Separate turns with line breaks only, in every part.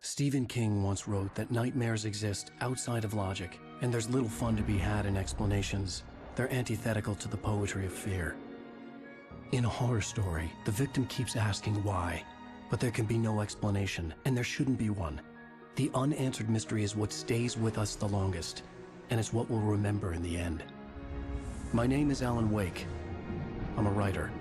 Stephen King once wrote that nightmares exist outside of logic, and there's little fun to be had in explanations. They're antithetical to the poetry of fear. In a horror story, the victim keeps asking why, but there can be no explanation, and there shouldn't be one. The unanswered mystery is what stays with us the longest, and it's what we'll remember in the end. My name is Alan Wake. I'm a writer.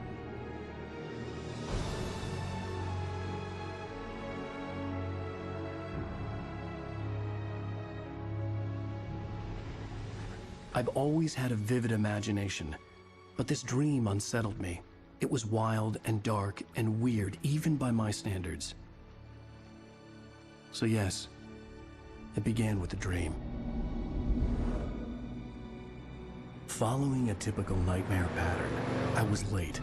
I've always had a vivid imagination, but this dream unsettled me. It was wild and dark and weird, even by my standards. So yes, it began with a dream. Following a typical nightmare pattern, I was late,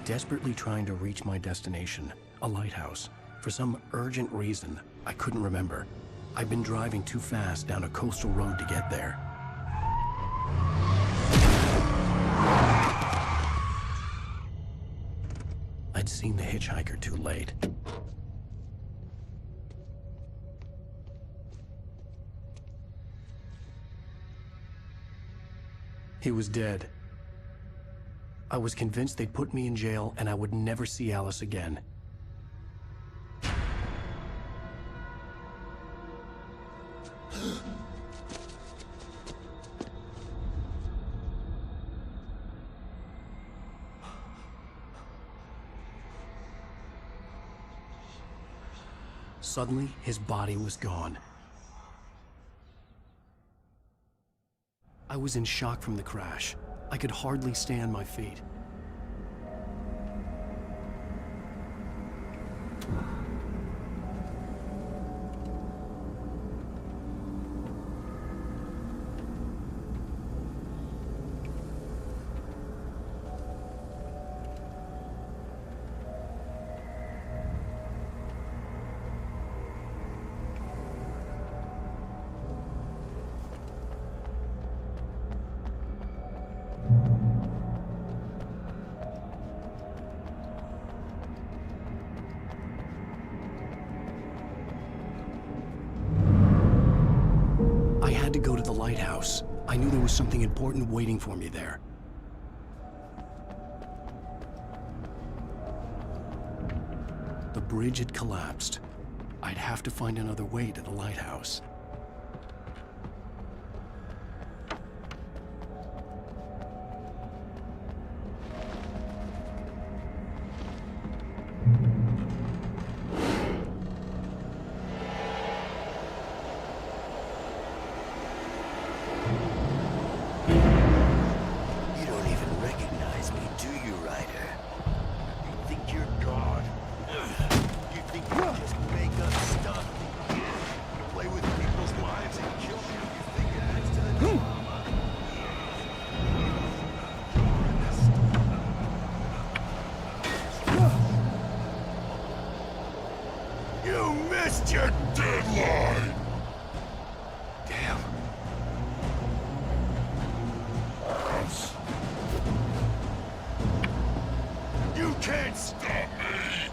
desperately trying to reach my destination, a lighthouse. For some urgent reason, I couldn't remember. I'd been driving too fast down a coastal road to get there. I'd seen the hitchhiker too late. He was dead. I was convinced they'd put me in jail and I would never see Alice again. Suddenly, his body was gone. I was in shock from the crash. I could hardly stay on my feet. To go to the lighthouse. I knew there was something important waiting for me there. The bridge had collapsed. I'd have to find another way to the lighthouse.
You missed your deadline!
Damn.
You can't stop me!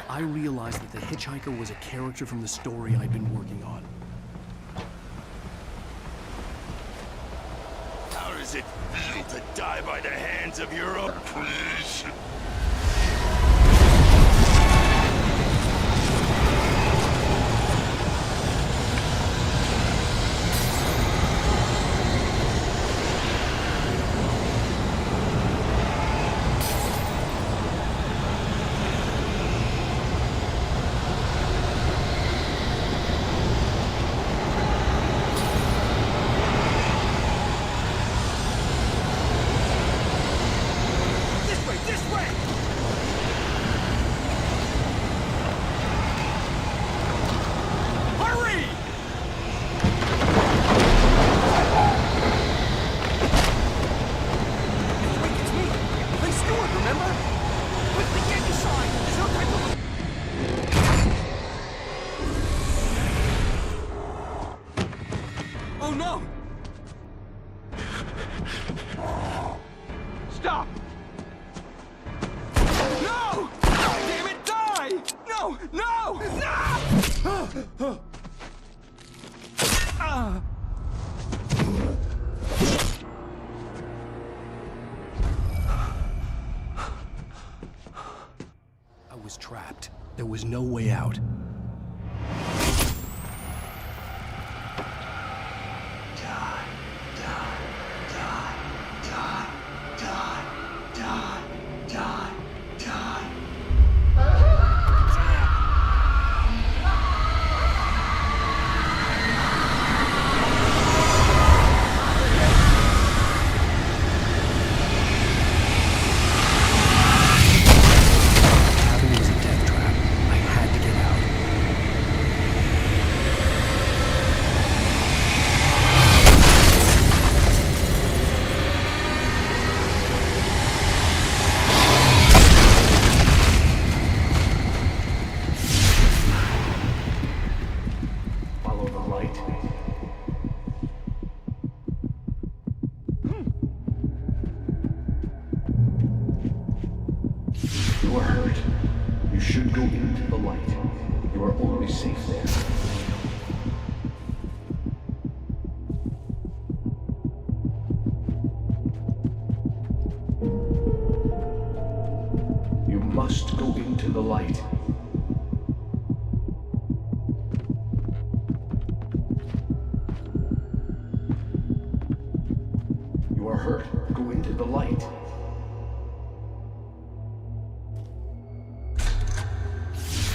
I realized that the hitchhiker was a character from the story I'd been working on.
How does it feel to die by the hands of your own? Please.
This way! No! No! No!
I was trapped. There was no way out.
You are hurt. You should go into the light. You are only safe there. You must go into the light. You are hurt. Go into the light.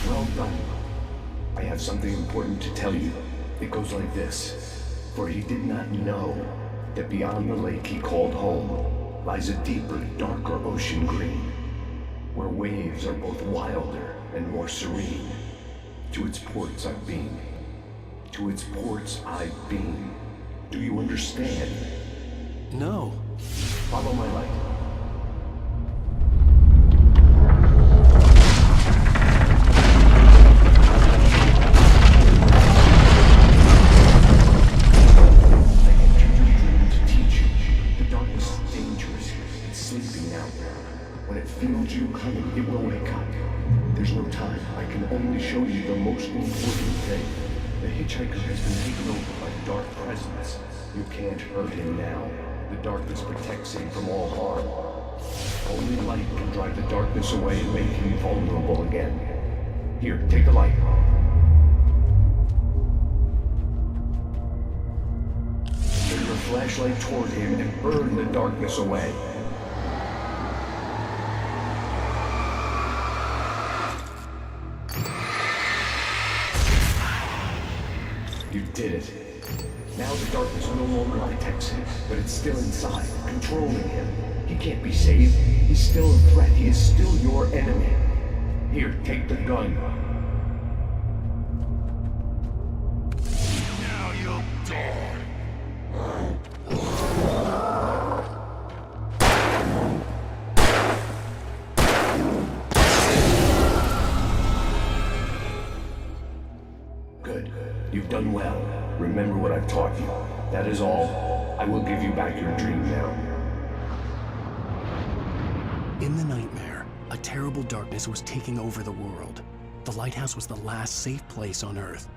Well done. I have something important to tell you. It goes like this. For he did not know that beyond the lake he called home lies a deeper, darker ocean green, where waves are both wilder and more serene. To its ports I've been. To its ports I've been. Do you understand?
No.
Follow my light. You coming, it will wake up. There's no time. I can only show you the most important thing. The hitchhiker has been taken over by dark presence. You can't hurt him now. The darkness protects him from all harm. Only light can drive the darkness away and make him vulnerable again. Here, take the light. Turn your flashlight toward him and burn the darkness away. You did it. Now the darkness no longer protects him, but it's still inside, controlling him. He can't be saved. He's still a threat. He is still your enemy. Here, take the gun.
Now you'll die.
Good. You've done well. Remember what I've taught you. That is all. I will give you back your dream now.
In the nightmare, a terrible darkness was taking over the world. The lighthouse was the last safe place on Earth.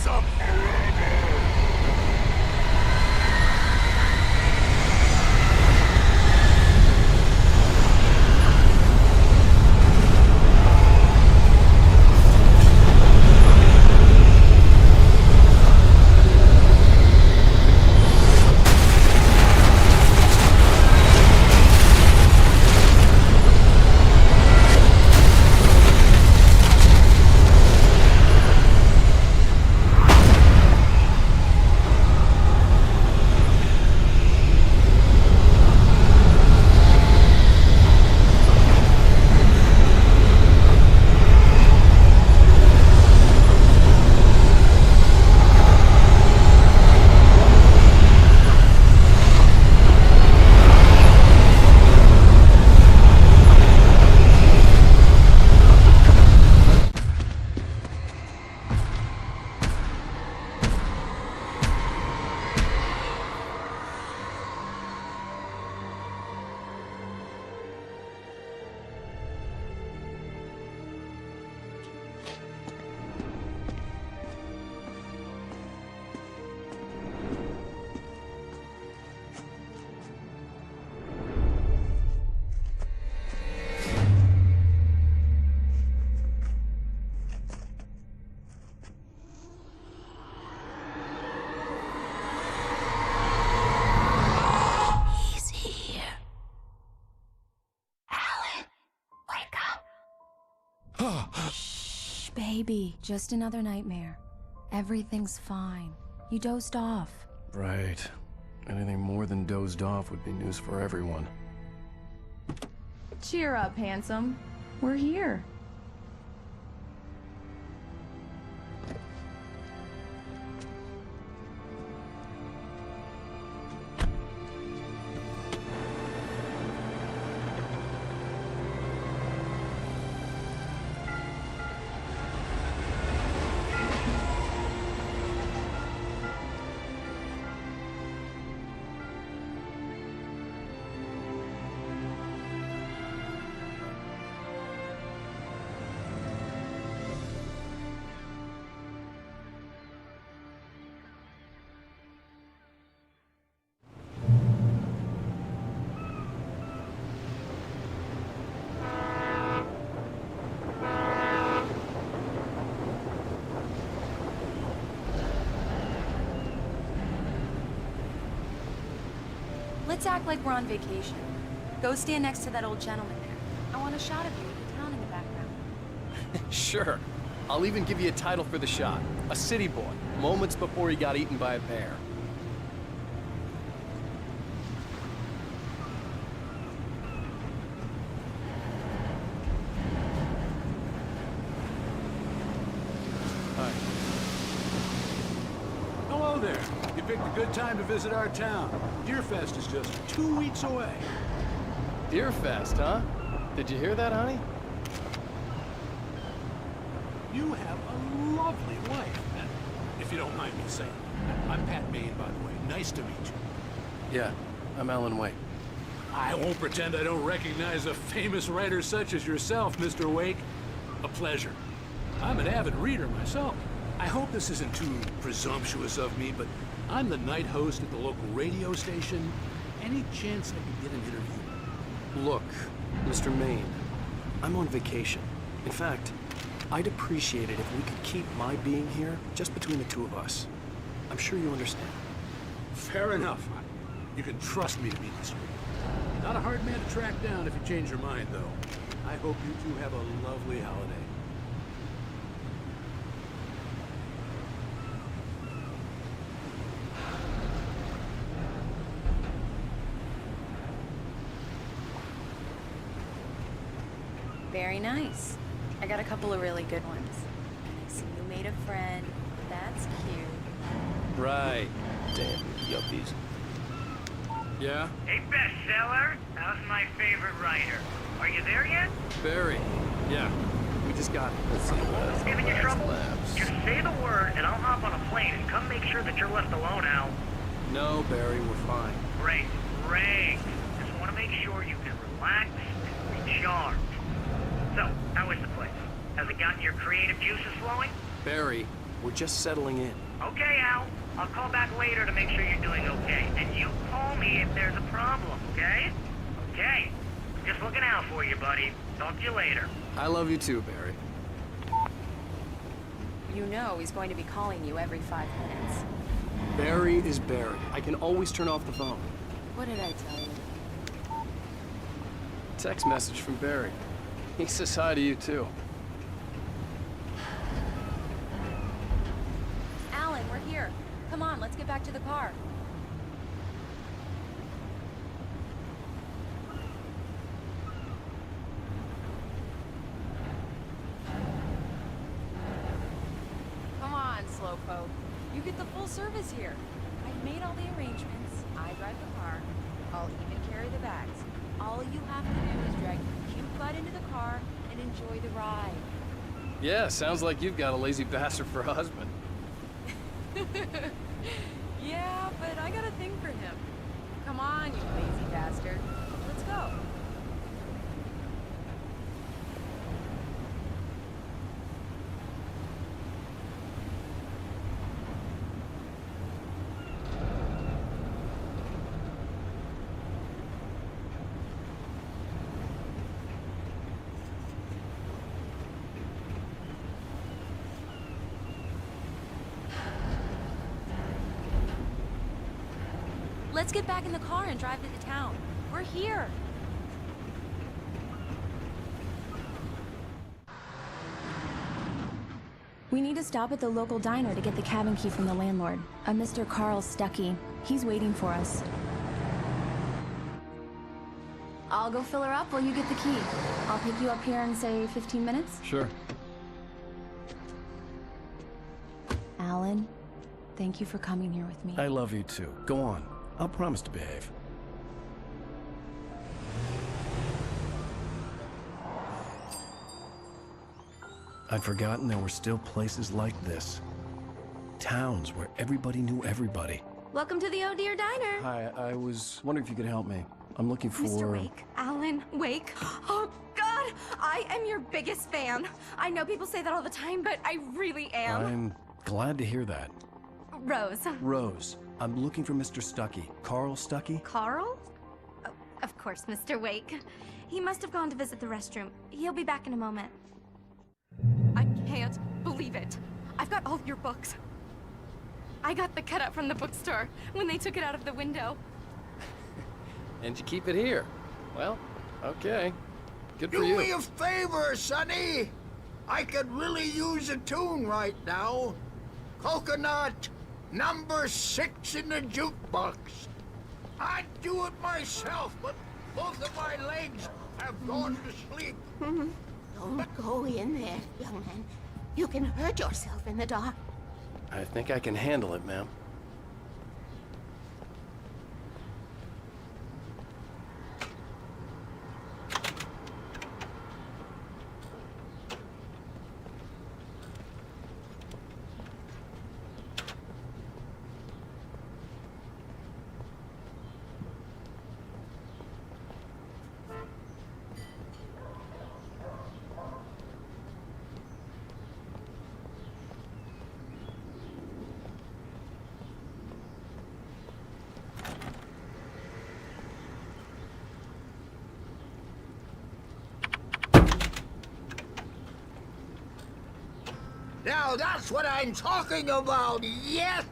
some rubble!
He's here. Alan, wake up. Shh, baby. Just another nightmare. Everything's fine. You dozed off.
Right. Anything more than dozed off would be news for everyone.
Cheer up, handsome. We're here.
Let's act like we're on vacation. Go stand next to that old gentleman there. I want a shot of you with the town in the background.
Sure. I'll even give you a title for the shot. A city boy, moments before he got eaten by a bear.
Hi. Hello there. You picked a good time to visit our town. Deerfest is just 2 weeks away.
Deerfest, huh? Did you hear that, honey?
You have a lovely wife, if you don't mind me saying. I'm Pat Maine, by the way. Nice to meet you.
Yeah, I'm Alan Wake.
I won't pretend I don't recognize a famous writer such as yourself, Mr. Wake. A pleasure. I'm an avid reader myself. I hope this isn't too presumptuous of me, but I'm the night host at the local radio station. Any chance I could get an interview?
Look, Mr. Maine, I'm on vacation. In fact, I'd appreciate it if we could keep my being here just between the two of us. I'm sure you understand.
Fair enough. You can trust me to be discreet. Not a hard man to track down if you change your mind, though. I hope you two have a lovely holiday.
Very nice. I got a couple of really good ones. And I see you made a friend. That's cute.
Right. Damn yuppies. Yeah?
Hey, bestseller. How's my favorite writer? Are you there yet?
Barry. Yeah. We just got... Let's see.
Giving you trouble? Just say the word, and I'll hop on a plane and come make sure that you're left alone, Al.
No, Barry, we're fine.
Great. Just want to make sure you can relax and recharge. So, how is the place? Has it gotten your creative juices flowing?
Barry, We're just settling in.
Okay, Al. I'll call back later to make sure you're doing okay. And you call me if there's a problem, okay? Okay. Just looking out for you, buddy. Talk to you later.
I love you too, Barry.
You know he's going to be calling you every 5 minutes.
Barry is Barry. I can always turn off the phone.
What did I tell you?
Text message from Barry. He says hi to you too.
Alan, we're here. Come on, let's get back to the car. Come on, slowpoke. You get the full service here. I've made all the arrangements. I drive the car. I'll even carry the bags. All you have to do is drag your cute butt into the car and enjoy the ride.
Yeah, sounds like you've got a lazy bastard for a husband.
Yeah, but I got a thing for him. Come on, you lazy bastard. Let's go. Let's get back in the car and drive to the town. We're here.
We need to stop at the local diner to get the cabin key from the landlord, a Mr. Carl Stuckey. He's waiting for us. I'll go fill her up while you get the key. I'll pick you up here in, say, 15 minutes?
Sure.
Alan, thank you for coming here with me.
I love you too. Go on. I'll promise to behave. I'd forgotten there were still places like this. Towns where everybody knew everybody.
Welcome to the Oh Dear Diner.
Hi, I was wondering if you could help me. I'm looking for...
Mr. Wake. Alan Wake. Oh, God! I am your biggest fan. I know people say that all the time, but I really am.
I'm glad to hear that.
Rose.
Rose, I'm looking for Mr. Stuckey. Carl Stuckey?
Carl? Oh, of course, Mr. Wake. He must have gone to visit the restroom. He'll be back in a moment. I can't believe it. I've got all your books. I got the cutout from the bookstore when they took it out of the window.
And you keep it here. Well, okay. Good for
Do
you.
me a favor, Sonny. I could really use a tune right now. Coconut, number 6 in the jukebox. I'd do it myself, but both of my legs have gone to sleep.
Don't go in there, young man. You can hurt yourself in the dark.
I think I can handle it, ma'am.
Now that's what I'm talking about, yes!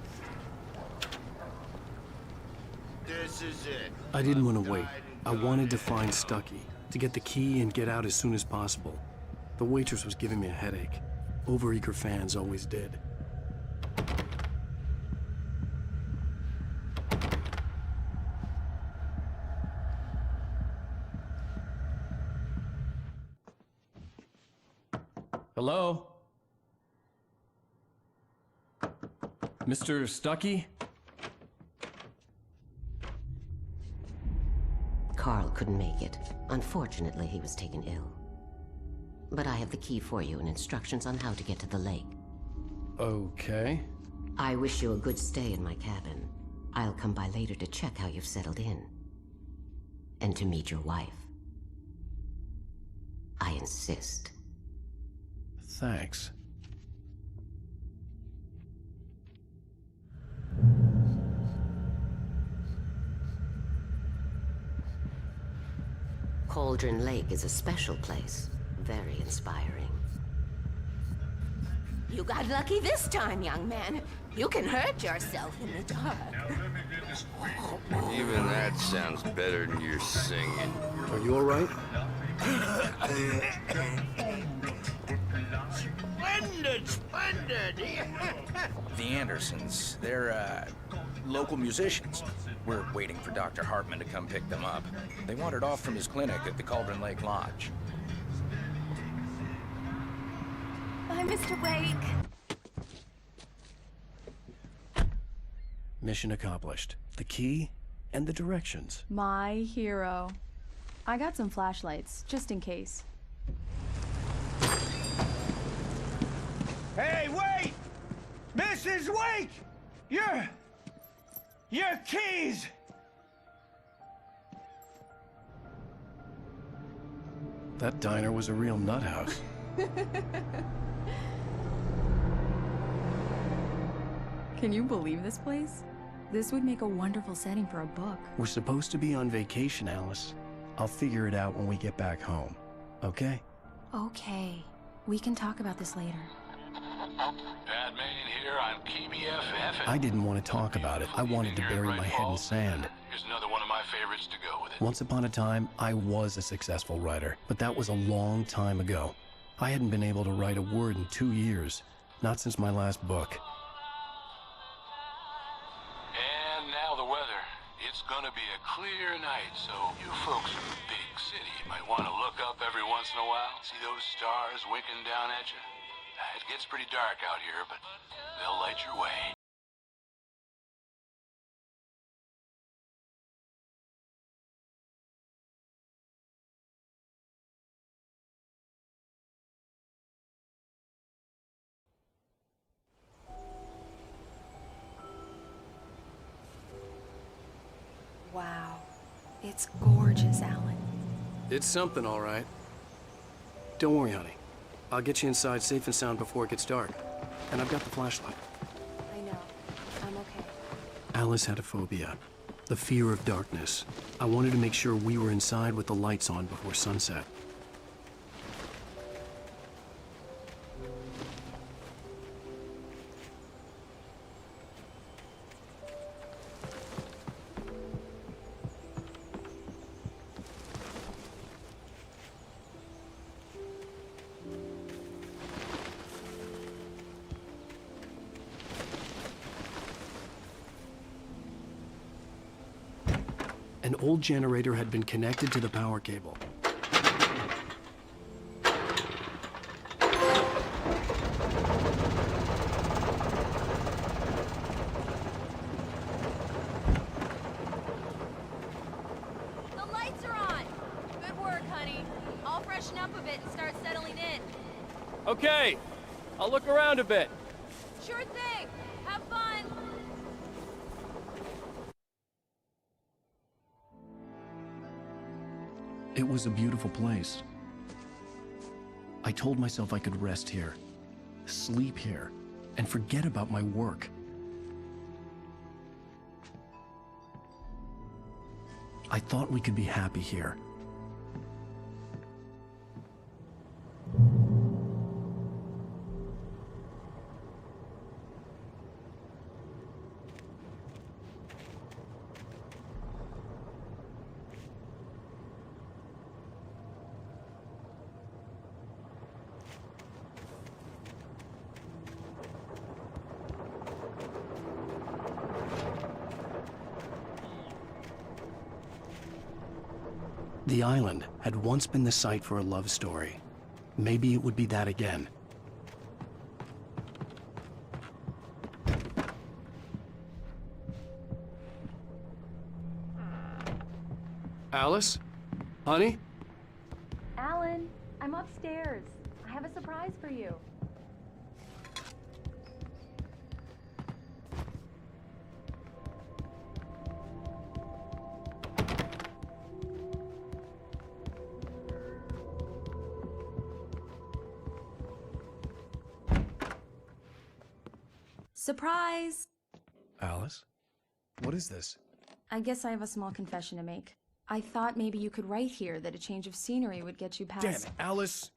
This is it.
I didn't want to wait. I wanted to find Stuckey, to get the key and get out as soon as possible. The waitress was giving me a headache. Overeager fans always did. Hello? Mr. Stuckey?
Carl couldn't make it. Unfortunately, he was taken ill. But I have the key for you and instructions on how to get to the lake.
Okay.
I wish you a good stay in my cabin. I'll come by later to check how you've settled in. And to meet your wife. I insist.
Thanks.
Cauldron Lake is a special place. Very inspiring.
You got lucky this time, young man. You can hurt yourself in the dark.
Even that sounds better than your singing.
Are you all right?
Splendid, splendid!
The Andersons, they're, local musicians. We're waiting for Dr. Hartman to come pick them up. They wandered off from his clinic at the Cauldron Lake Lodge.
Bye, Mr. Wake.
Mission accomplished. The key and the directions.
My hero. I got some flashlights, just in case.
Hey, wait! Mrs. Wake! Your keys!
That diner was a real nut house.
Can you believe this place? This would make a wonderful setting for a book.
We're supposed to be on vacation, Alice. I'll figure it out when we get back home. Okay?
Okay. We can talk about this later.
Batman here on KBFF.
I didn't want to talk about it. I wanted to bury my head in sand.
Here's another one of my favorites to go with it.
Once upon a time, I was a successful writer, but that was a long time ago. I hadn't been able to write a word in 2 years, not since my last book.
And now the weather. It's gonna be a clear night, so you folks in the big city might want to look up every once in a while. See those stars winking down at you? It gets pretty dark out here, but they'll light your way.
Wow. It's gorgeous, Alan.
It's something, all right. Don't worry, honey. I'll get you inside safe and sound before it gets dark. And I've got the flashlight.
I know. I'm okay.
Alice had a phobia, the fear of darkness. I wanted to make sure we were inside with the lights on before sunset. An old generator had been connected to the power cable.
The lights are on! Good work, honey. I'll freshen up a bit and start settling in.
Okay, I'll look around a bit.
Sure thing! Have fun!
It was a beautiful place. I told myself I could rest here, sleep here, and forget about my work. I thought we could be happy here. The island had once been the site for a love story. Maybe it would be that again.
Alice? Honey?
Alan, I'm upstairs. I have a surprise for you. Surprise!
Alice? What is this?
I guess I have a small confession to make. I thought maybe you could write here that a change of scenery would get you past...
Damn it, Alice,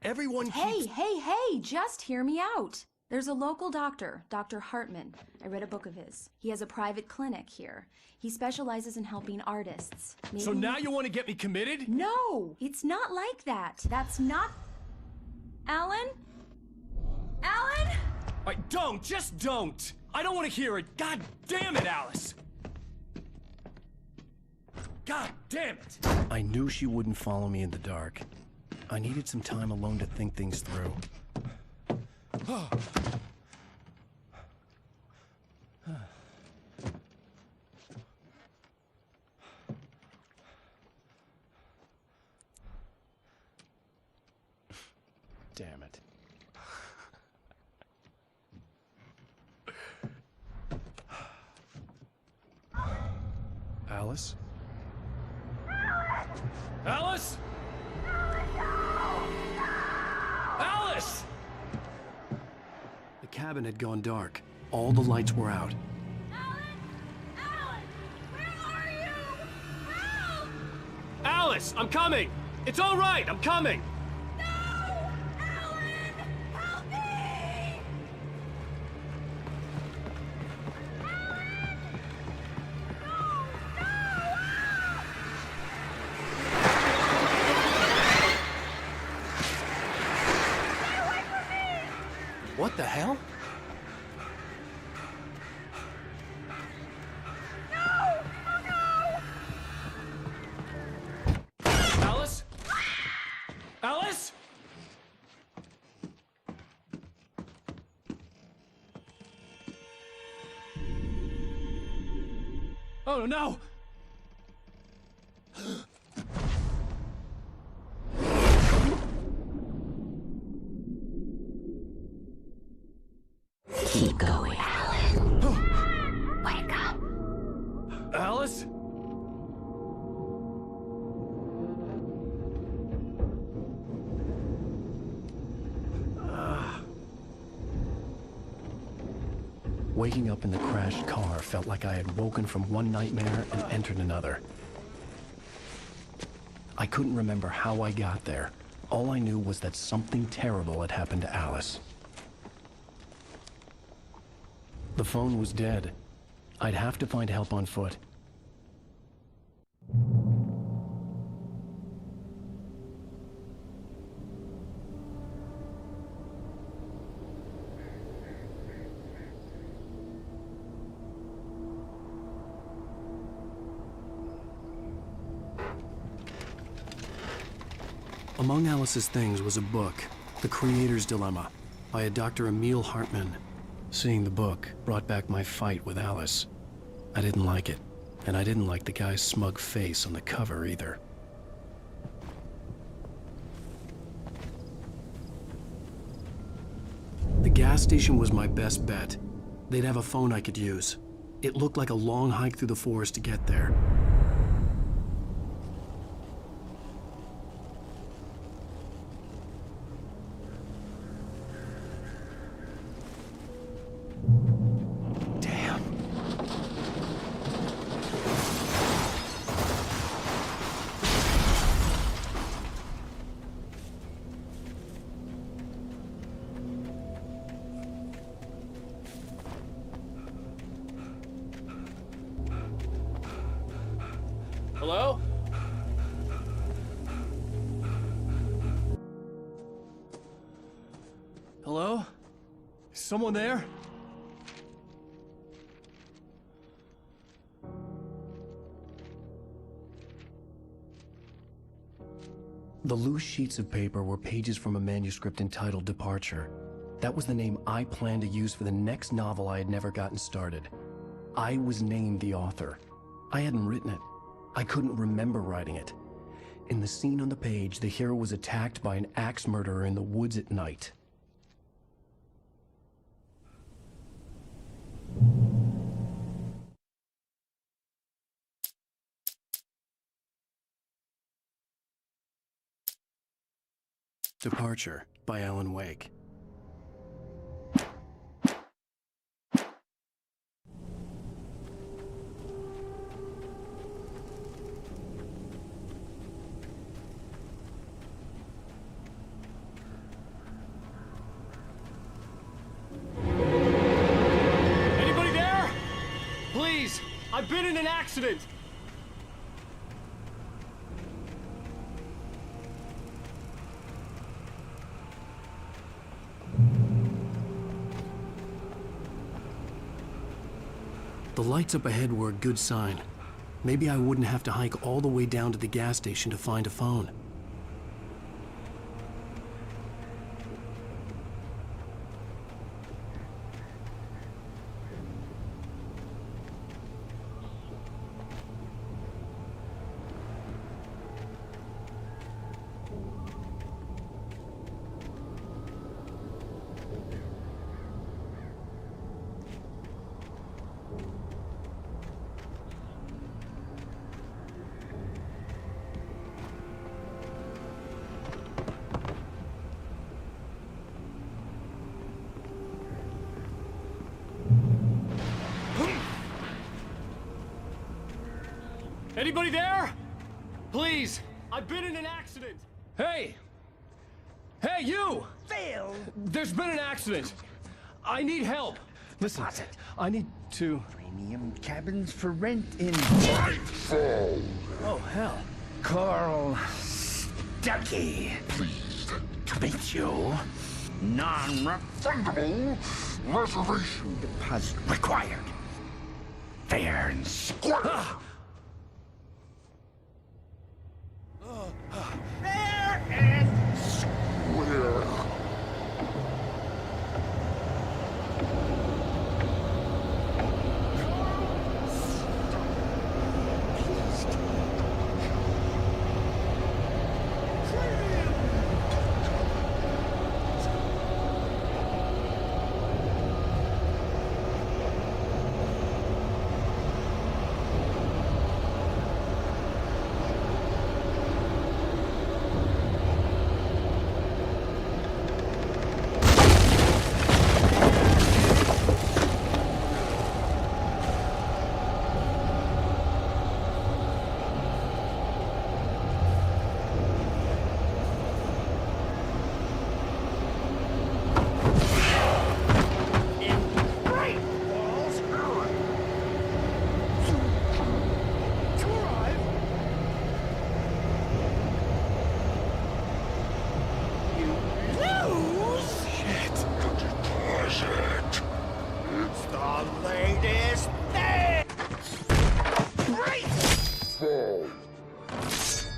everyone keeps...
Hey, just hear me out. There's a local doctor, Dr. Hartman. I read a book of his. He has a private clinic here. He specializes in helping artists. Maybe...
So now you want to get me committed?
No, it's not like that. That's not... Alan? Alan?
Just don't! I don't want to hear it! God damn it, Alice! God damn it! I knew she wouldn't follow me in the dark. I needed some time alone to think things through. Damn it. Alice? Alice? Alice! The cabin had gone dark. All the lights were out.
Alan, where are you? Help!
Alice, I'm coming! It's all right, I'm coming!
No! Alan! Help me!
What the hell? Alice? Alice? Oh no!
Keep going, Alan. Wake up.
Alice? Waking up in the crashed car felt like I had woken from one nightmare and entered another. I couldn't remember how I got there. All I knew was that something terrible had happened to Alice. The phone was dead. I'd have to find help on foot. Among Alice's things was a book, The Creator's Dilemma, by a Dr. Emil Hartman. Seeing the book brought back my fight with Alice. I didn't like it, and I didn't like the guy's smug face on the cover either. The gas station was my best bet. They'd have a phone I could use. It looked like a long hike through the forest to get there.
Hello?
Hello? Is someone there? The loose sheets of paper were pages from a manuscript entitled Departure. That was the name I planned to use for the next novel I had never gotten started. I was named the author. I hadn't written it. I couldn't remember writing it. In the scene on the page, the hero was attacked by an axe murderer in the woods at night. Departure by Alan Wake. I've been in an accident! The lights up ahead were a good sign. Maybe I wouldn't have to hike all the way down to the gas station to find a phone. Anybody there? Please! I've been in an accident! Hey! Hey, you!
Phil!
There's been an accident! I need help! Listen, I need to...
Premium cabins for rent in...
Nightfall!
Oh, hell.
Carl Stucky.
Pleased
To meet you. Non-refundable
reservation
deposit required. Fair and square. Fair and
square.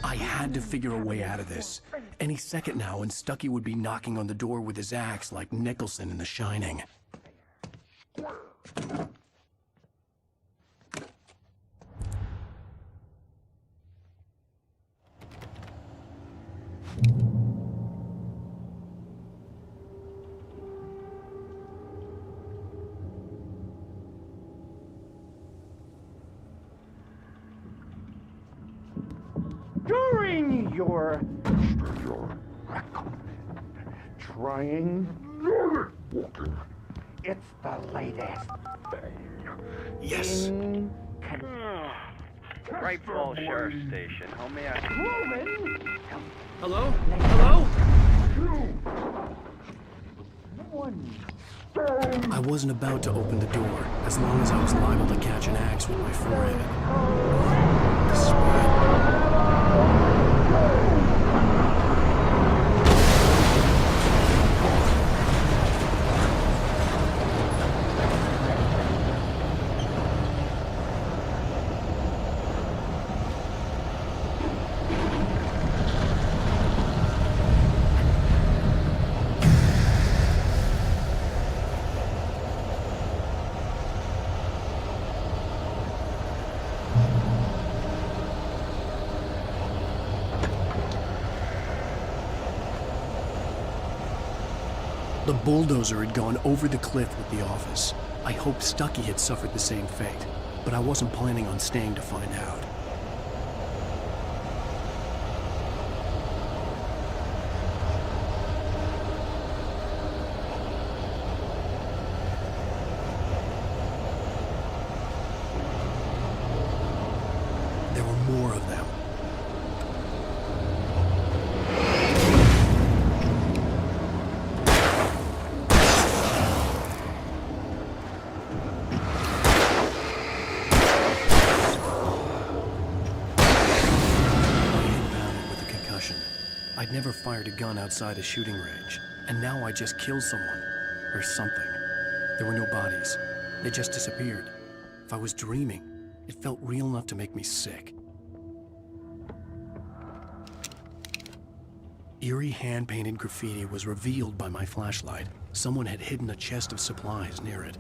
I had to figure a way out of this. Any second now, and Stucky would be knocking on the door with his axe like Nicholson in The Shining.
During your record, trying, it's the latest thing.
Yes.
Right Falls Sheriff Station. How may I...
Hello? Hello? I wasn't about to open the door, as long as I was liable to catch an axe with my forehead. The bulldozer had gone over the cliff with the office. I hoped Stucky had suffered the same fate, but I wasn't planning on staying to find out. There were more of them. I'd never fired a gun outside a shooting range, and now I just killed someone. Or something. There were no bodies. They just disappeared. If I was dreaming, it felt real enough to make me sick. Eerie hand-painted graffiti was revealed by my flashlight. Someone had hidden a chest of supplies near it.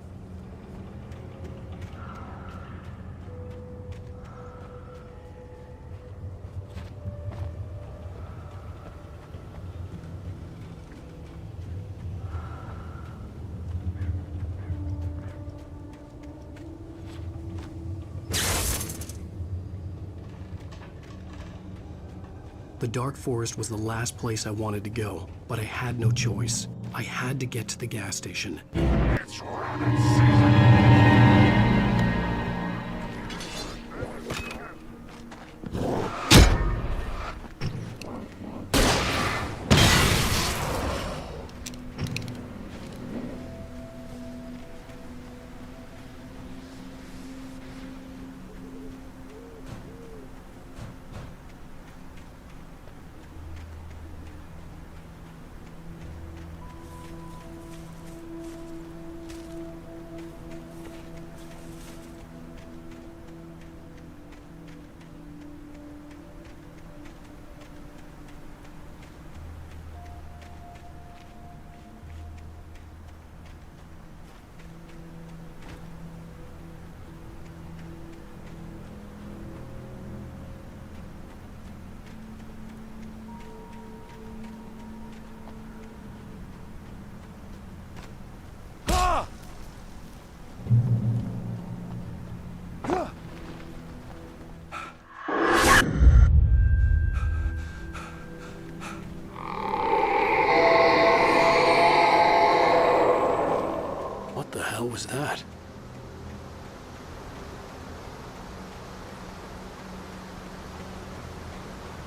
The dark forest was the last place I wanted to go, but I had no choice. I had to get to the gas station.
It's rabbit season.
Was that?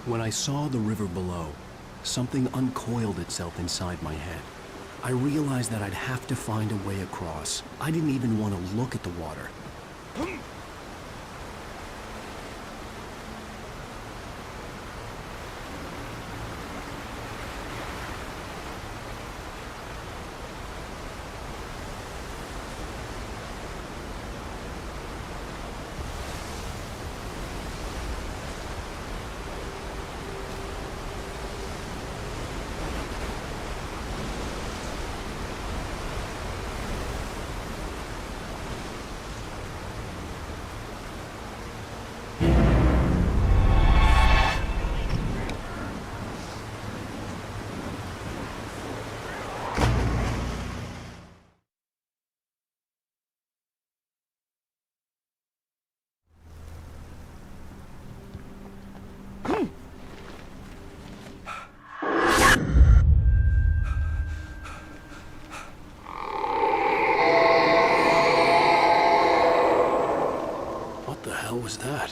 When I saw the river below, something uncoiled itself inside my head. I realized that I'd have to find a way across. I didn't even want to look at the water. Was that?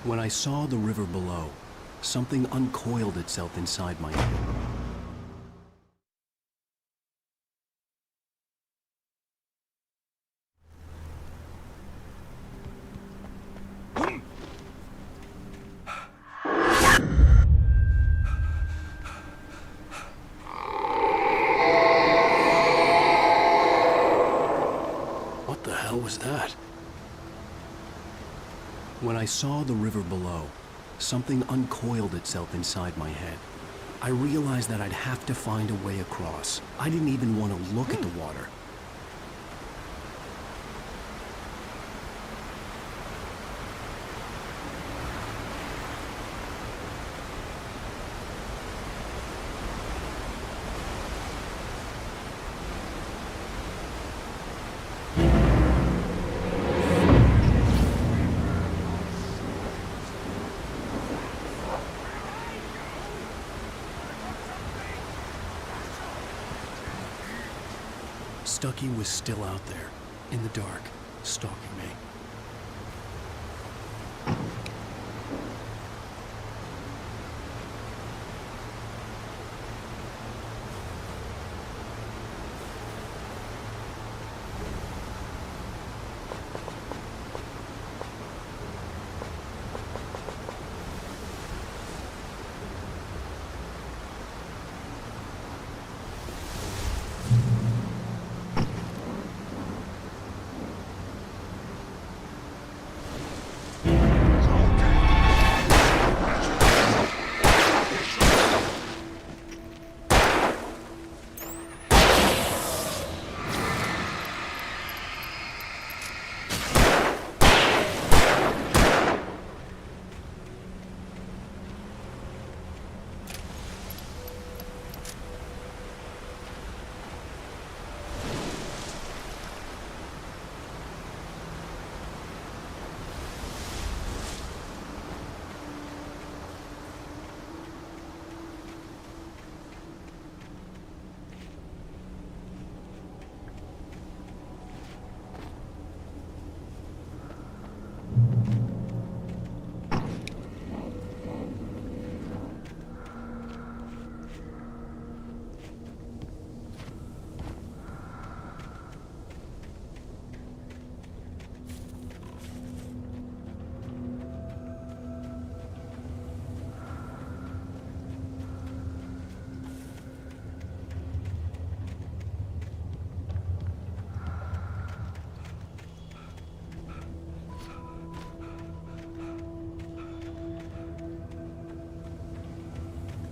When I saw the river below, something uncoiled itself inside my head. Was that? When I saw the river below, something uncoiled itself inside my head. I realized that I'd have to find a way across. I didn't even want to look at the water. Stucky was still out there, in the dark, stalking me.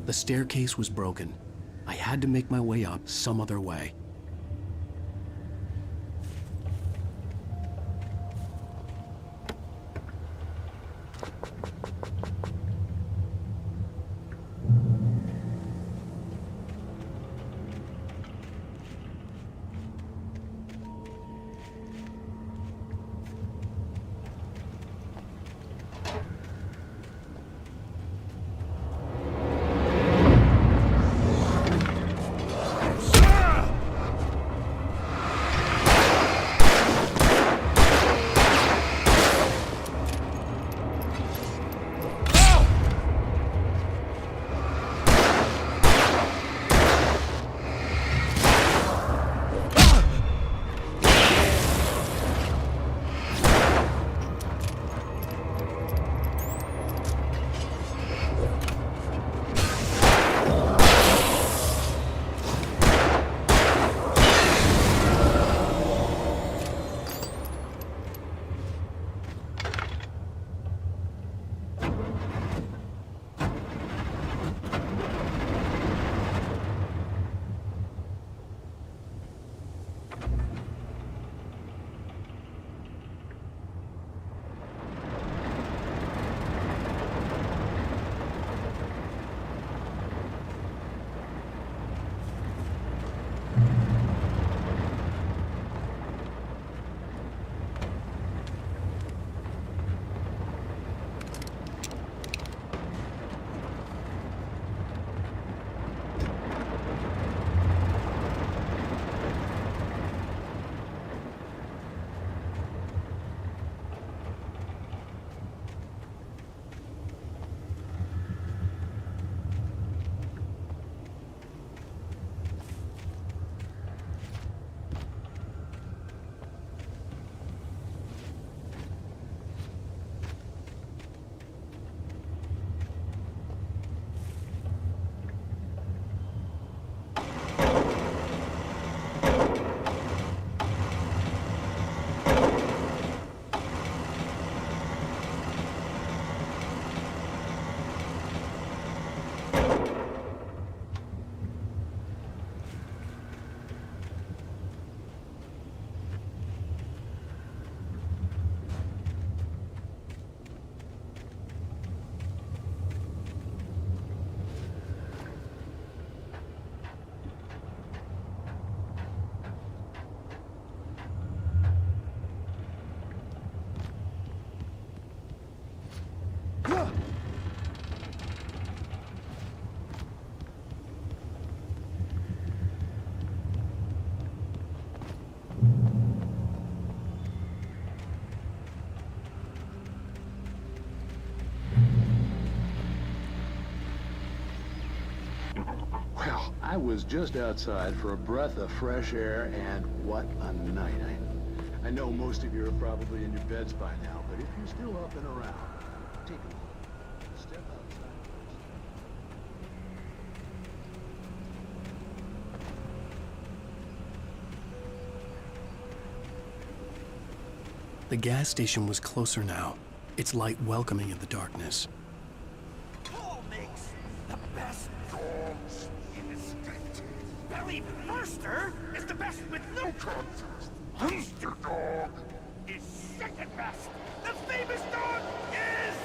The staircase was broken. I had to make my way up some other way.
Well, I was just outside for a breath of fresh air, and what a night. I know most of you are probably in your beds by now, but if you're still up and around, take a look. Step outside.
The gas station was closer now, its light welcoming in the darkness.
Paul makes the best dogs in the street. Barry Mercer is the best with no contest. Hunster Dog is second best. The famous dog is...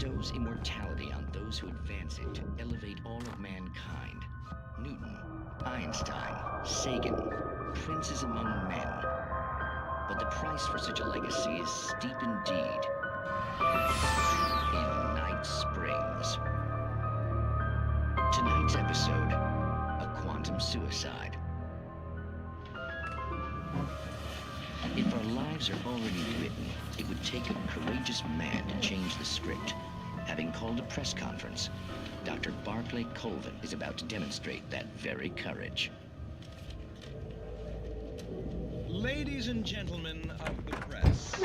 bestows immortality on those who advance it to elevate all of mankind. Newton, Einstein, Sagan, princes among men. But the price for such a legacy is steep indeed. In Night Springs. Tonight's episode, a quantum suicide. If our lives are already written, it would take a courageous man to change the script. Having called a press conference, Dr. Barclay Colvin is about to demonstrate that very courage.
Ladies and gentlemen of the press.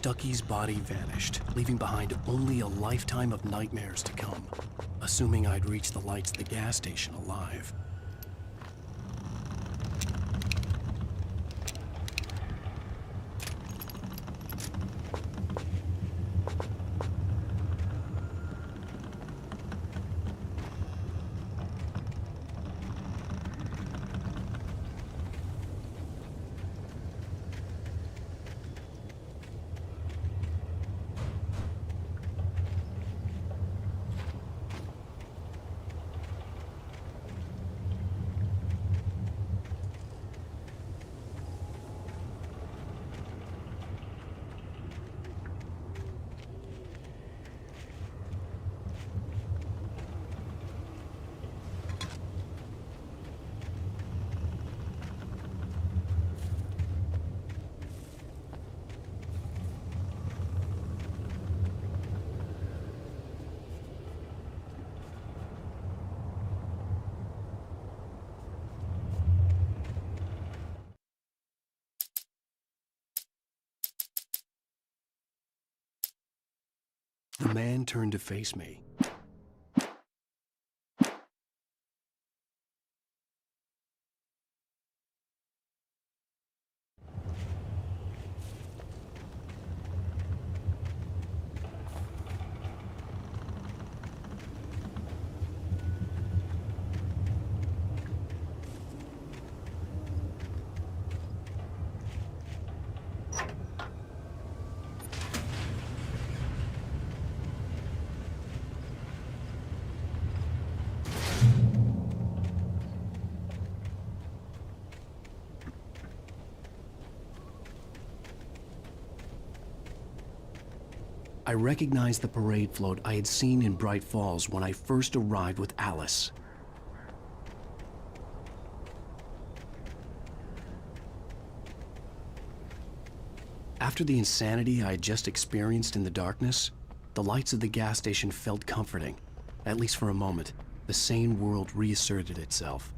Stucky's body vanished, leaving behind only a lifetime of nightmares to come, assuming I'd reach the lights at the gas station alive. The man turned to face me. I recognized the parade float I had seen in Bright Falls when I first arrived with Alice. After the insanity I had just experienced in the darkness, the lights of the gas station felt comforting. At least for a moment, the sane world reasserted itself.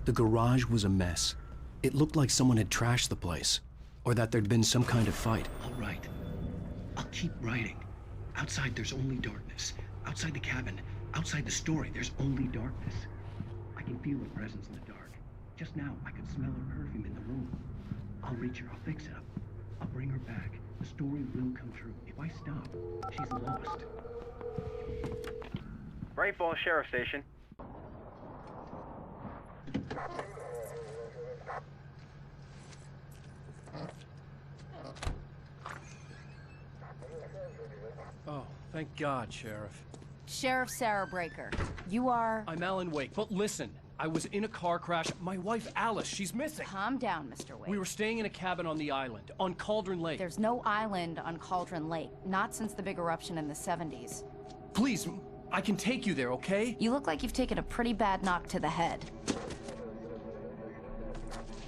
The garage was a mess. It looked like someone had trashed the place, or that there'd been some kind of fight.
All right. I'll keep writing. Outside, there's only darkness. Outside the cabin, outside the story, there's only darkness. I can feel her presence in the dark. Just now, I could smell her perfume in the room. I'll reach her. I'll fix it up. I'll bring her back. The story will come true. If I stop, she's lost.
Bright Falls Sheriff Station.
Oh, thank God, Sheriff.
Sheriff Sarah Breaker, you are...
I'm Alan Wake, but listen, I was in a car crash. My wife, Alice, she's missing.
Calm down, Mr. Wake.
We were staying in a cabin on the island, on Cauldron Lake.
There's no island on Cauldron Lake, not since the big eruption in the 70s.
Please, I can take you there, okay?
You look like you've taken a pretty bad knock to the head.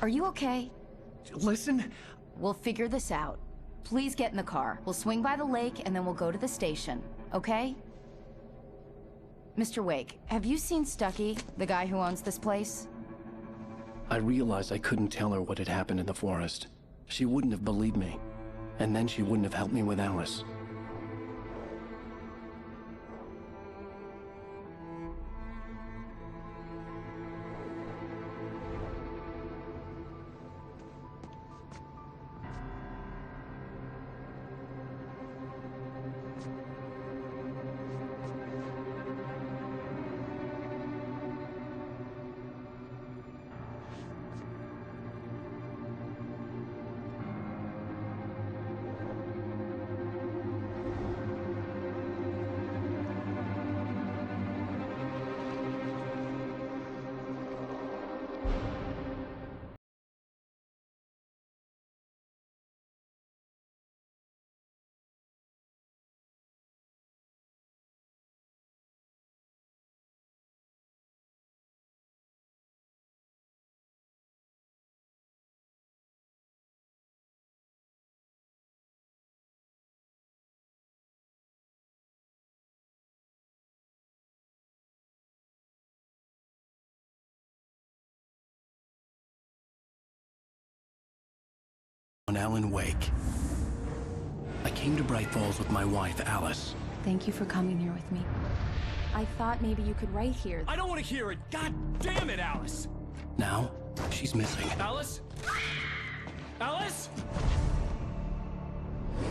Are you okay?
Listen.
We'll figure this out. Please get in the car. We'll swing by the lake and then we'll go to the station, okay? Mr. Wake, have you seen Stucky, the guy who owns this place?
I realized I couldn't tell her what had happened in the forest. She wouldn't have believed me. And then she wouldn't have helped me with Alice. on Alan Wake. I came to Bright Falls with my wife, Alice.
Thank you for coming here with me. I thought maybe you could write here.
I don't want to hear it! God damn it, Alice!
Now, she's missing.
Alice? Alice?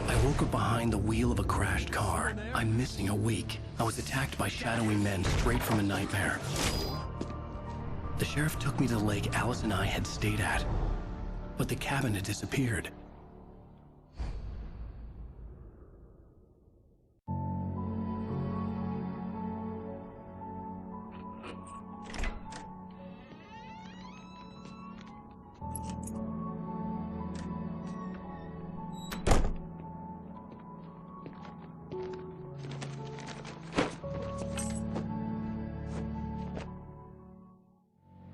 I woke up behind the wheel of a crashed car. I'm missing a week. I was attacked by shadowy men straight from a nightmare. The sheriff took me to the lake Alice and I had stayed at, but the cabin had disappeared.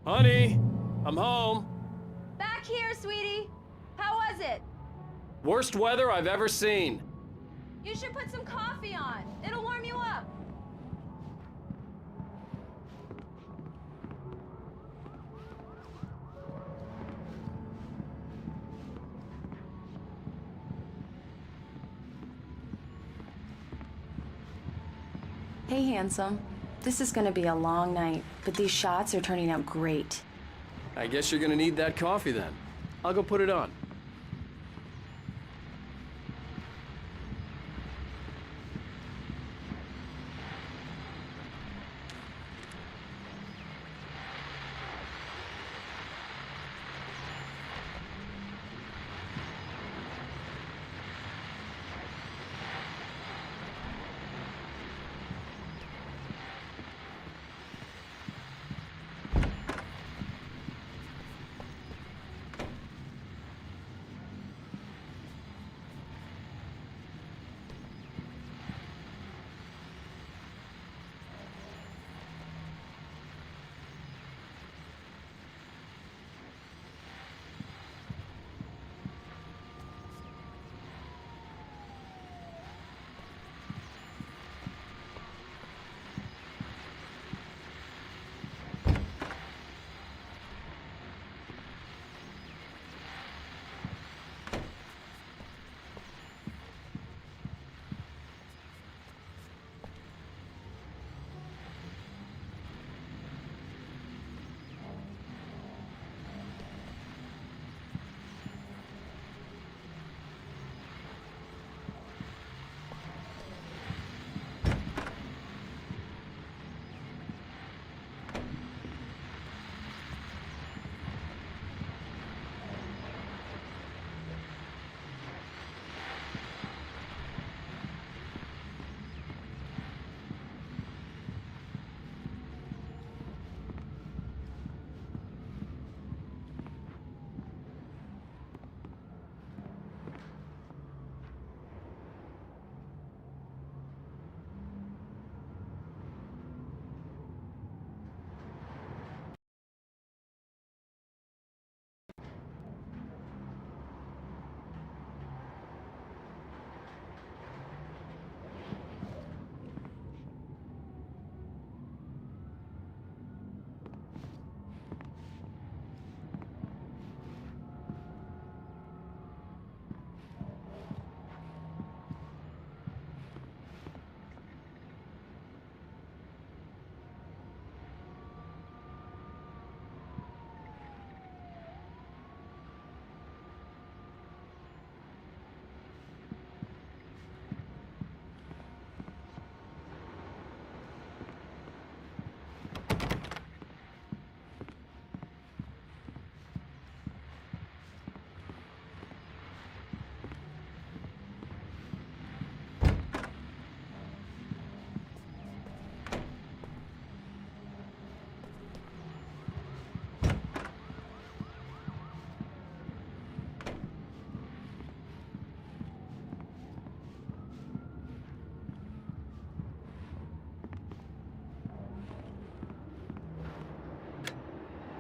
Honey, I'm home.
Back here, sweetie. How was it?
Worst weather I've ever seen.
You should put some coffee on. It'll warm you up.
Hey, handsome. This is gonna be a long night, but these shots are turning out great.
I guess you're gonna need that coffee then. I'll go put it on.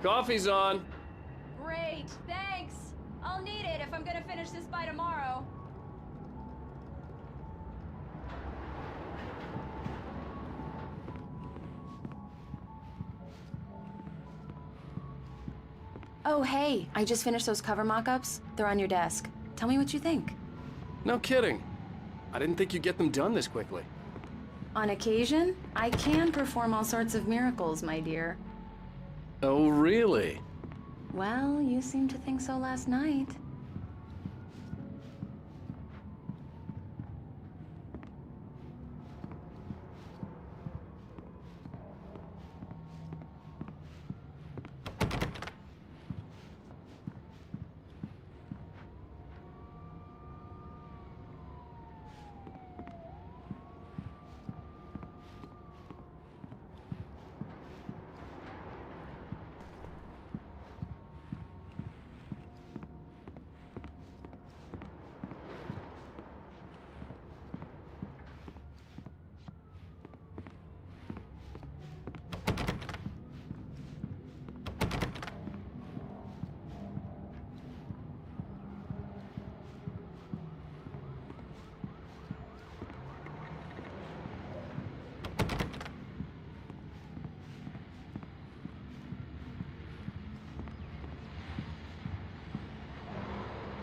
Coffee's on.
Great, thanks. I'll need it if I'm gonna finish this by tomorrow.
Oh, hey, I just finished those cover mock-ups. They're on your desk. Tell me what you think.
No kidding. I didn't think you'd get them done this quickly.
On occasion, I can perform all sorts of miracles, my dear.
Oh, really?
Well, you seemed to think so last night.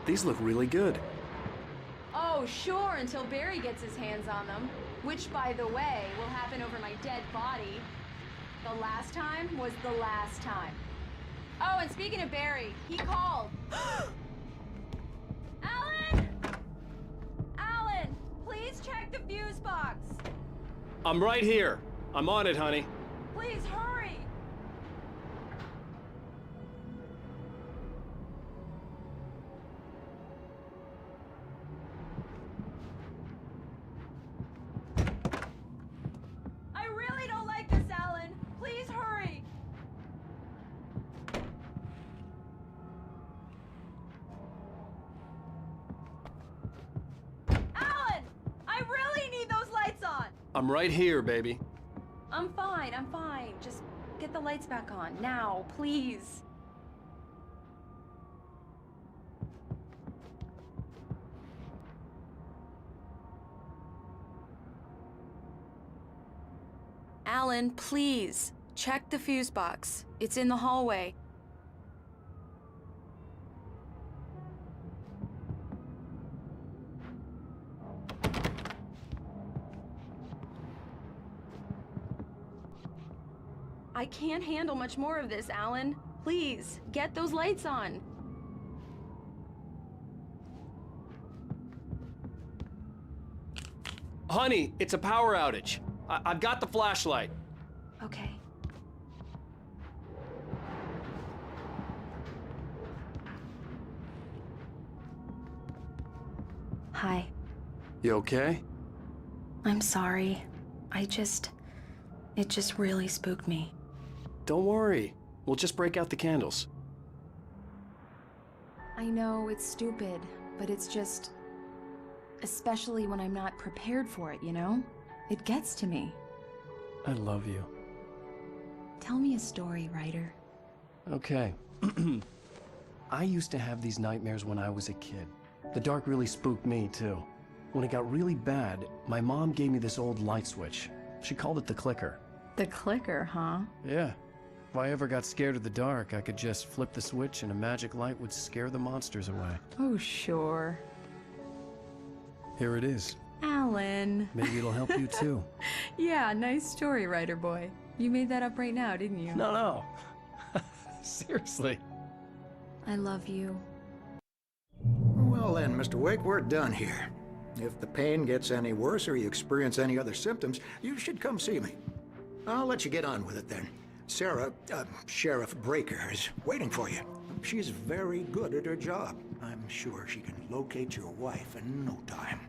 These look really good.
Oh, sure, until Barry gets his hands on them. Which, by the way, will happen over my dead body. The last time was the last time. Oh, and speaking of Barry, he called. Alan! Alan, please check the fuse box.
I'm right here. I'm on it, honey.
Please hurry. I really don't like this, Alan. Please hurry. Alan! I really need those lights on.
I'm right here, baby.
I'm fine, I'm fine. Just get the lights back on, now, please. Alan, please, check the fuse box. It's in the hallway. I can't handle much more of this, Alan. Please, get those lights on.
Honey, it's a power outage. I've got the flashlight.
Okay. Hi.
You okay?
I'm sorry. It just really spooked me.
Don't worry. We'll just break out the candles.
I know it's stupid, but it's just... especially when I'm not prepared for it, you know? It gets to me.
I love you.
Tell me a story, writer.
Okay. I used to have these nightmares when I was a kid. The dark really spooked me, too. When it got really bad, my mom gave me this old light switch. She called it the clicker.
The clicker, huh?
Yeah. If I ever got scared of the dark, I could just flip the switch and a magic light would scare the monsters away.
Oh, sure.
Here it is.
Alan.
Maybe it'll help you, too.
Yeah, nice story, writer boy. You made that up right now, didn't you?
No. Seriously.
I love you.
Well then, Mr. Wake, we're done here. If the pain gets any worse or you experience any other symptoms, you should come see me. I'll let you get on with it then. Sarah, Sheriff Breaker, is waiting for you. She's very good at her job. I'm sure she can locate your wife in no time.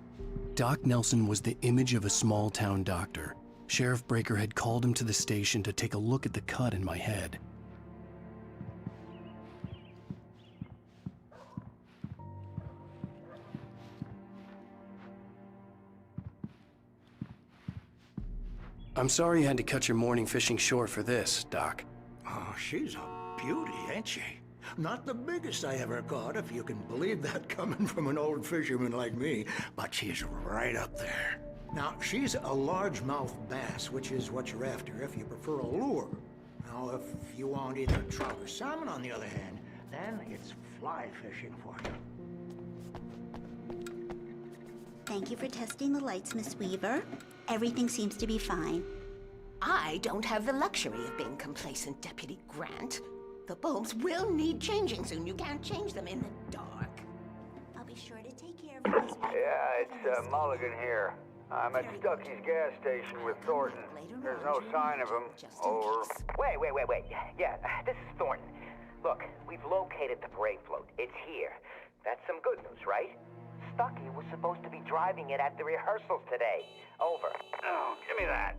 Doc Nelson was the image of a small-town doctor. Sheriff Breaker had called him to the station to take a look at the cut in my head.
I'm sorry you had to cut your morning fishing short for this, Doc.
Oh, she's a beauty, ain't she? Not the biggest I ever caught, if you can believe that coming from an old fisherman like me, but she's right up there. Now, she's a largemouth bass, which is what you're after if you prefer a lure. Now, if you want either trout or salmon, on the other hand, then it's fly fishing for you.
Thank you for testing the lights, Miss Weaver. Everything seems to be fine.
I don't have the luxury of being complacent, Deputy Grant. The bulbs will need changing soon. You can't change them in the dark.
I'll be sure to take care of you, Miss Weaver.
Yeah, it's Mulligan here. I'm at Stucky's gas station with Thornton. There's no sign of him. Over.
Wait. Yeah, this is Thornton. Look, we've located the parade float. It's here. That's some good news, right? Stucky was supposed to be driving it at the rehearsals today. Over.
Oh, give me that.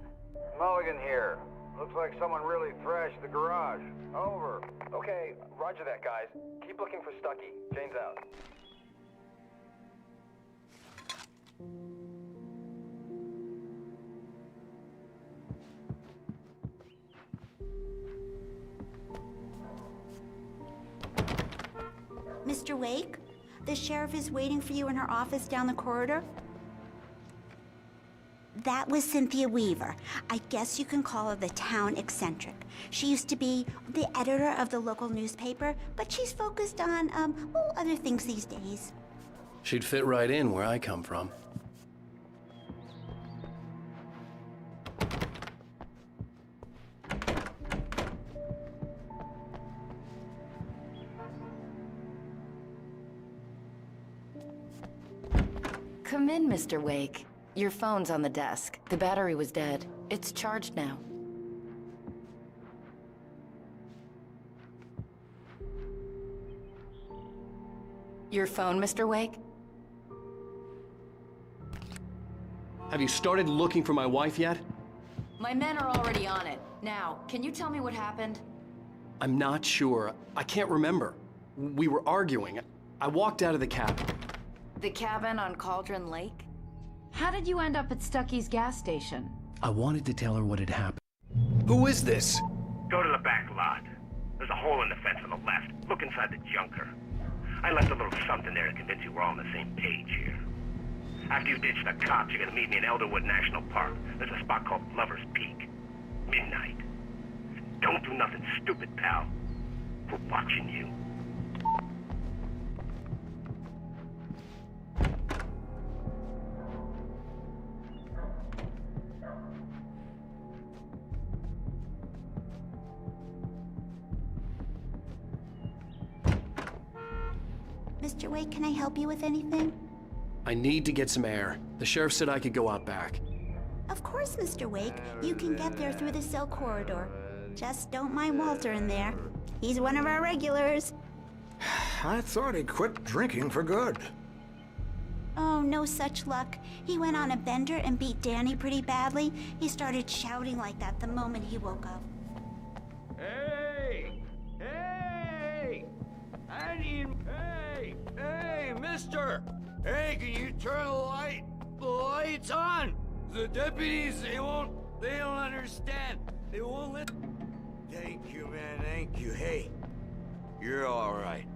Mulligan here. Looks like someone really thrashed the garage. Over.
Okay, roger that, guys. Keep looking for Stucky. Jane's out.
Mr. Wake, the sheriff is waiting for you in her office down the corridor. That was Cynthia Weaver. I guess you can call her the town eccentric. She used to be the editor of the local newspaper, but she's focused on, other things these days.
She'd fit right in where I come from.
Come in, Mr. Wake. Your phone's on the desk. The battery was dead. It's charged now. Your phone, Mr. Wake?
Have you started looking for my wife yet?
My men are already on it. Now, can you tell me what happened?
I'm not sure. I can't remember. We were arguing. I walked out of the cabin.
The cabin on Cauldron Lake? How did you end up at Stucky's gas station?
I wanted to tell her what had happened.
Who is this?
Go to the back lot. There's a hole in the fence on the left. Look inside the junker. I left a little something there to convince you we're all on the same page here. After you ditch the cops, you're gonna meet me in Elderwood National Park. There's a spot called Lover's Peak. Midnight. Don't do nothing stupid, pal. We're watching you.
Mr. Wake, can I help you with anything?
I need to get some air. The sheriff said I could go out back.
Of course, Mr. Wake. You can get there through the cell corridor. Just don't mind Walter in there. He's one of our regulars.
I thought he quit drinking for good.
Oh, no such luck. He went on a bender and beat Danny pretty badly. He started shouting like that the moment he woke up.
Hey! Hey! I need... Hey! Hey, mister! Hey, can you turn the lights on? The deputies, they don't understand. They won't let... Thank you, man, thank you. Hey, you're all right.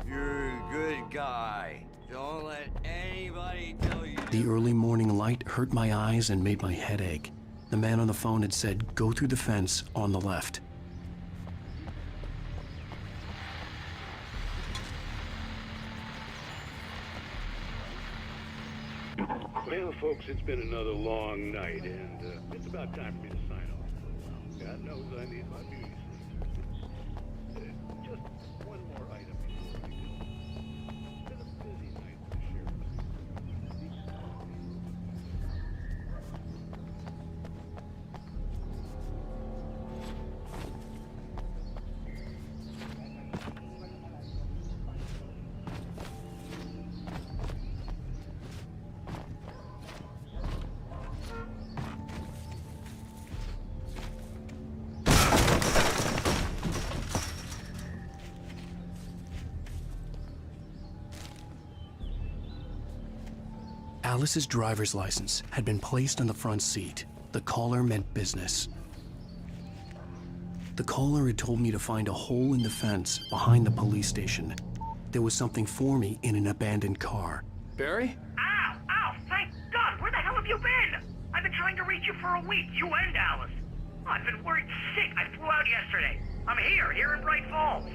You're a good guy. Don't let anybody tell you...
The early morning light hurt my eyes and made my head ache. The man on the phone had said, go through the fence on the left.
Well, folks, it's been another long night, and it's about time for me to sign off. God knows I need my beauty sleep. Just one more item before we go. It's been a busy night for the sheriff.
Alice's driver's license had been placed on the front seat. The caller meant business. The caller had told me to find a hole in the fence behind the police station. There was something for me in an abandoned car.
Barry?
Ow! Thank God! Where the hell have you been? I've been trying to reach you for a week, you and Alice. I've been worried sick. I flew out yesterday. I'm here in Bright Falls.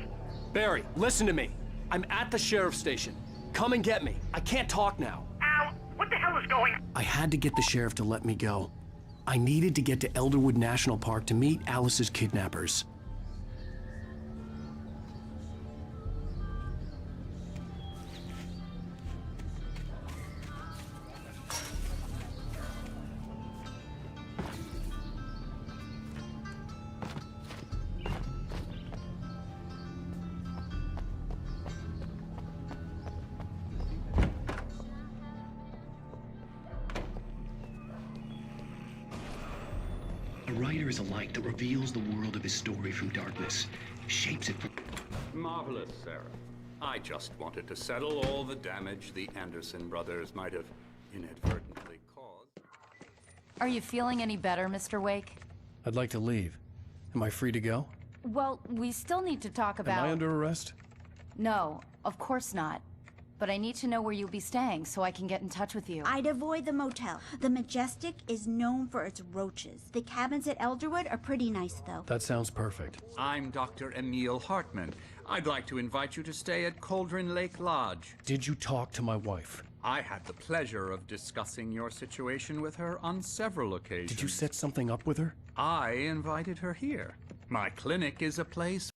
Barry, listen to me. I'm at the sheriff's station. Come and get me. I can't talk now.
Ow! What the hell hell is going on?
I had to get the sheriff to let me go. I needed to get to Elderwood National Park to meet Alice's kidnappers.
A writer is a light that reveals the world of his story from darkness, shapes it from...
Marvelous, Sarah. I just wanted to settle all the damage the Anderson brothers might have inadvertently caused.
Are you feeling any better, Mr. Wake?
I'd like to leave. Am I free to go?
Well, we still need to talk about...
Am I under arrest?
No, of course not. But I need to know where you'll be staying so I can get in touch with you.
I'd avoid the motel. The Majestic is known for its roaches. The cabins at Elderwood are pretty nice, though.
That sounds perfect.
I'm Dr. Emil Hartman. I'd like to invite you to stay at Cauldron Lake Lodge.
Did you talk to my wife?
I had the pleasure of discussing your situation with her on several occasions.
Did you set something up with her?
I invited her here. My clinic is a place...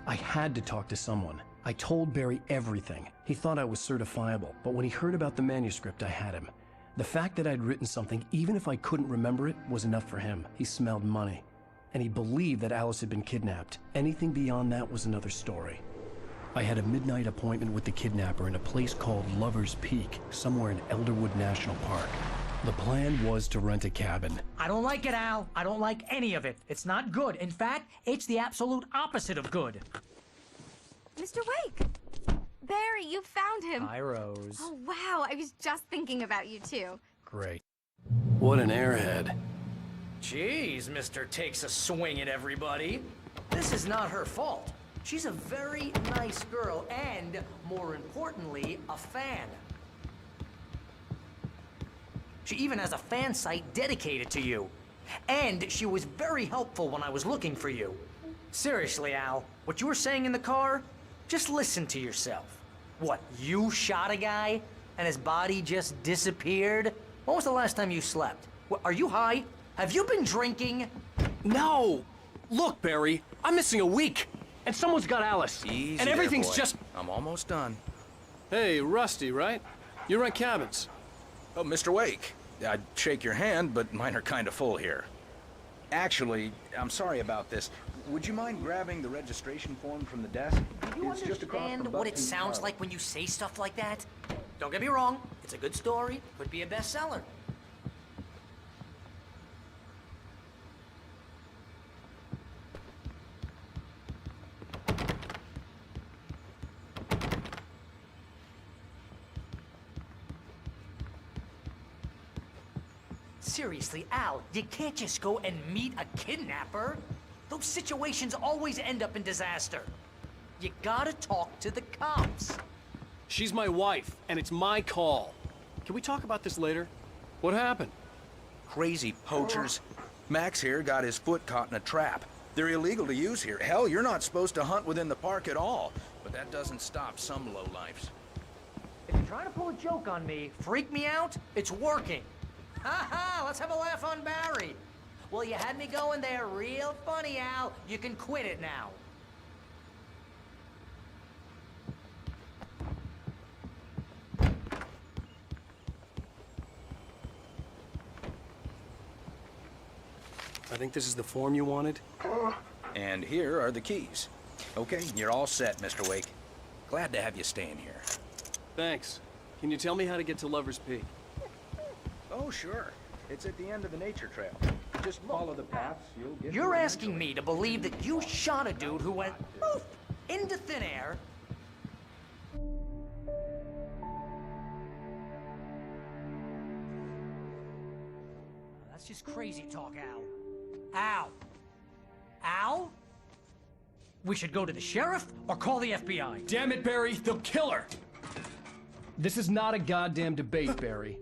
I had to talk to someone. I told Barry everything. He thought I was certifiable, but when he heard about the manuscript, I had him. The fact that I'd written something, even if I couldn't remember it, was enough for him. He smelled money. And he believed that Alice had been kidnapped. Anything beyond that was another story. I had a midnight appointment with the kidnapper in a place called Lover's Peak, somewhere in Elderwood National Park. The plan was to rent a cabin.
I don't like it, Al. I don't like any of it. It's not good. In fact, it's the absolute opposite of good.
Mr. Wake! Barry, you found him!
Hi, Rose.
Oh, wow, I was just thinking about you, too.
Great. What an airhead.
Jeez, Mr. Takes a swing at everybody. This is not her fault. She's a very nice girl and, more importantly, a fan. She even has a fan site dedicated to you. And she was very helpful when I was looking for you. Seriously, Al, what you were saying in the car? Just listen to yourself. What, you shot a guy and his body just disappeared? When was the last time you slept? What, are you high? Have you been drinking?
No! Look, Barry, I'm missing a week, and someone's got Alice.
Easy
and everything's
there, boy.
just...
I'm almost done.
Hey, Rusty, right? You rent cabins.
Oh, Mr. Wake. I'd shake your hand, but mine are kind of full here. Actually, I'm sorry about this. Would you mind grabbing the registration form from the desk?
Do you understand what it sounds like when you say stuff like that? Don't get me wrong, it's a good story, could be a bestseller. Seriously, Al, you can't just go and meet a kidnapper. Those situations always end up in disaster. You gotta talk to the cops.
She's my wife, and it's my call. Can we talk about this later? What happened?
Crazy poachers. Max here got his foot caught in a trap. They're illegal to use here. Hell, you're not supposed to hunt within the park at all. But that doesn't stop some lowlifes.
If you're trying to pull a joke on me, freak me out, it's working. Ha ha, let's have a laugh on Barry. Well, you had me going there real funny, Al. You can quit it now.
I think this is the form you wanted.
And here are the keys. Okay, you're all set, Mr. Wake. Glad to have you staying here.
Thanks. Can you tell me how to get to Lover's Peak?
Oh, sure. It's at the end of the nature trail. Just follow the paths, you'll get...
You're asking me to believe that you shot a dude who went poof into thin air. That's just crazy talk, Al. Al. Al? We should go to the sheriff or call the FBI.
Damn it, Barry, they'll kill her! This is not a goddamn debate, Barry.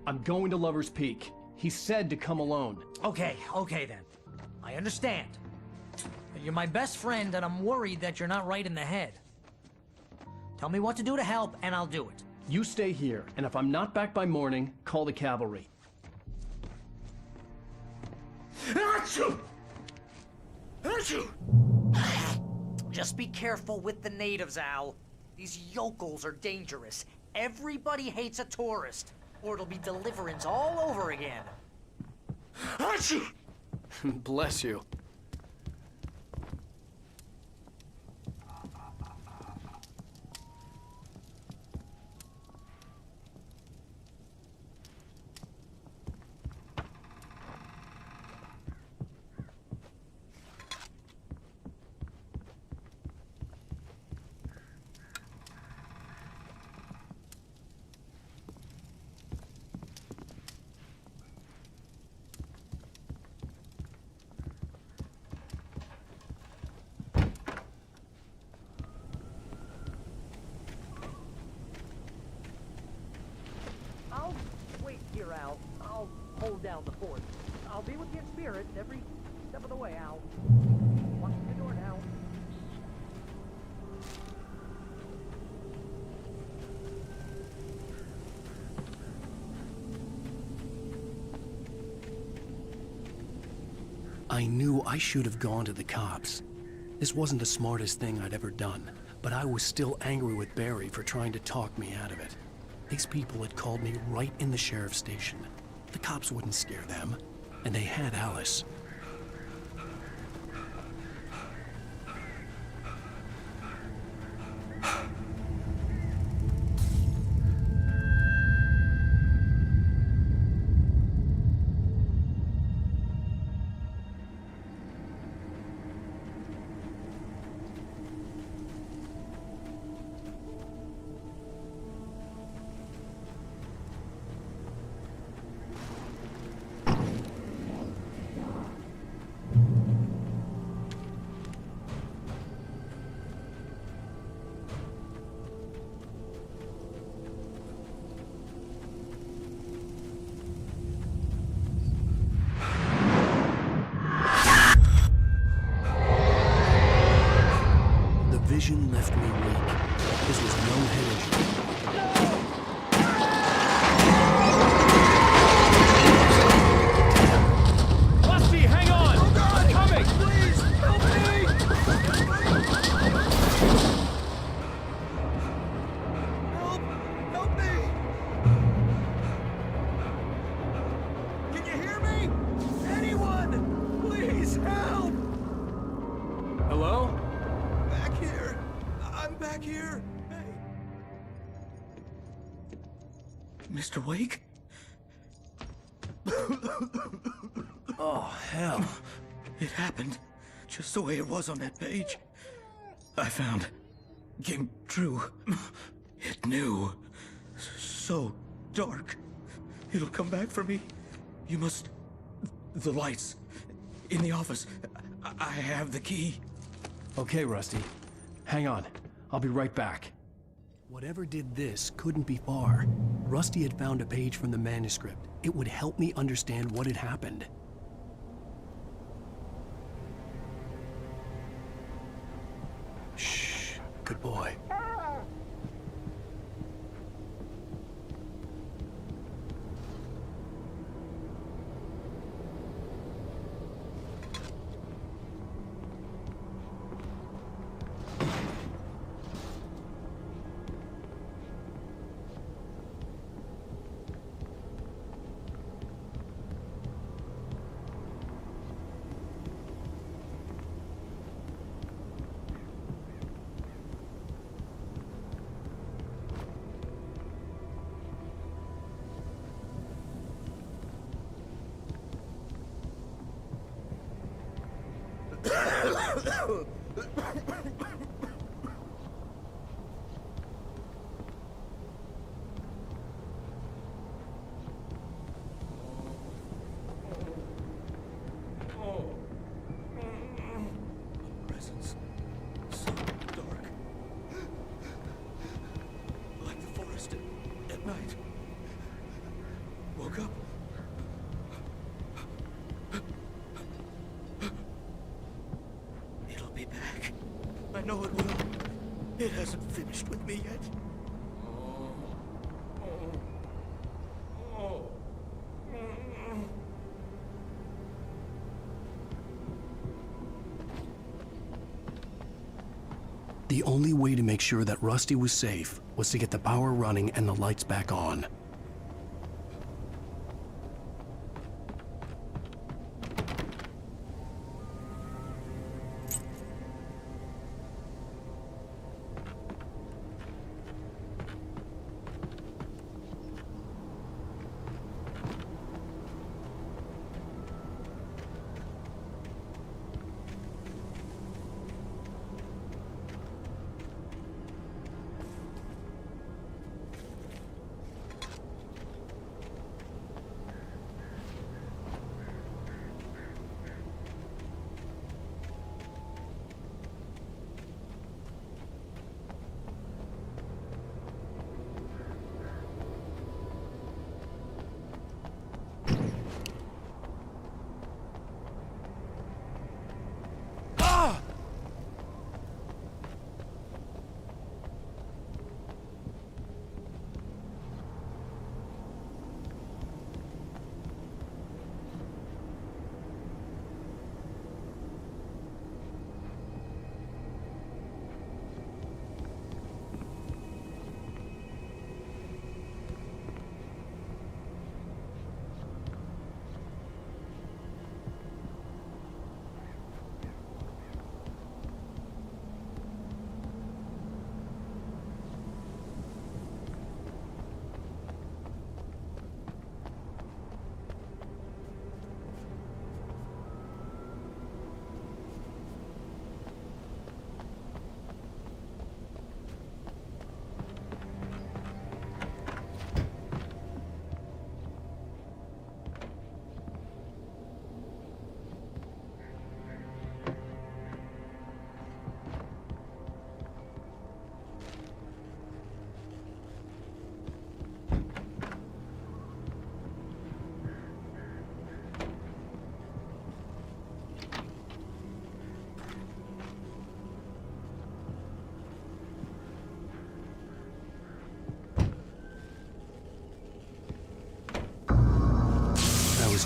I'm going to Lover's Peak. He said to come alone.
Okay then. I understand. You're my best friend, and I'm worried that you're not right in the head. Tell me what to do to help, and I'll do it.
You stay here, and if I'm not back by morning, call the cavalry.
Achoo! Achoo! Just be careful with the natives, Al. These yokels are dangerous. Everybody hates a tourist, or it'll be deliverance all over again. Achoo!
Bless you.
I'll wait here, Al. I'll hold down the fort. I'll be with you in spirit every step of the way, Al. Locking the door now.
I knew I should have gone to the cops. This wasn't the smartest thing I'd ever done, but I was still angry with Barry for trying to talk me out of it. These people had called me right in the sheriff's station. The cops wouldn't scare them, and they had Alice. Vision left me weak. This was no head injury.
Rusty, hang on!
Oh God!
I'm coming!
Please, help me! Help me! Can you hear me? Anyone! Please help!
Hello?
Back here. I'm back here. Hey.
Mr. Wake?
Oh, hell.
It happened just the way it was on that page. I found. Came true. It knew. So dark. It'll come back for me. You must. The lights. In the office. I have the key.
Okay, Rusty. Hang on. I'll be right back. Whatever did this couldn't be far. Rusty had found a page from the manuscript. It would help me understand what had happened. Shh. Good boy.
Presence. So dark. Like the forest at night. Woke up. It'll be back. I know it will. It hasn't finished with me yet.
The only way to make sure that Rusty was safe was to get the power running and the lights back on.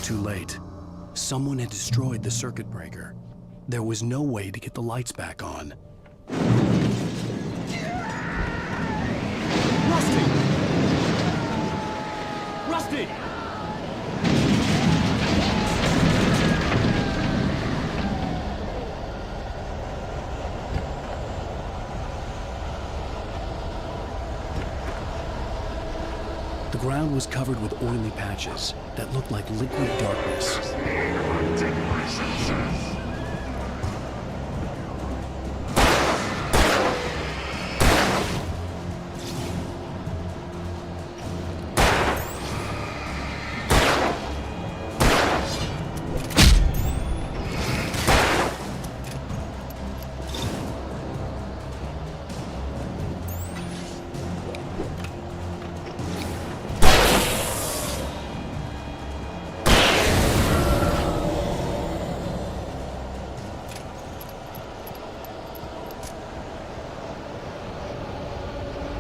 Too late. Someone had destroyed the circuit breaker. There was no way to get the lights back on.
Rusty! Rusty!
The ground was covered with oily patches that looked like liquid darkness.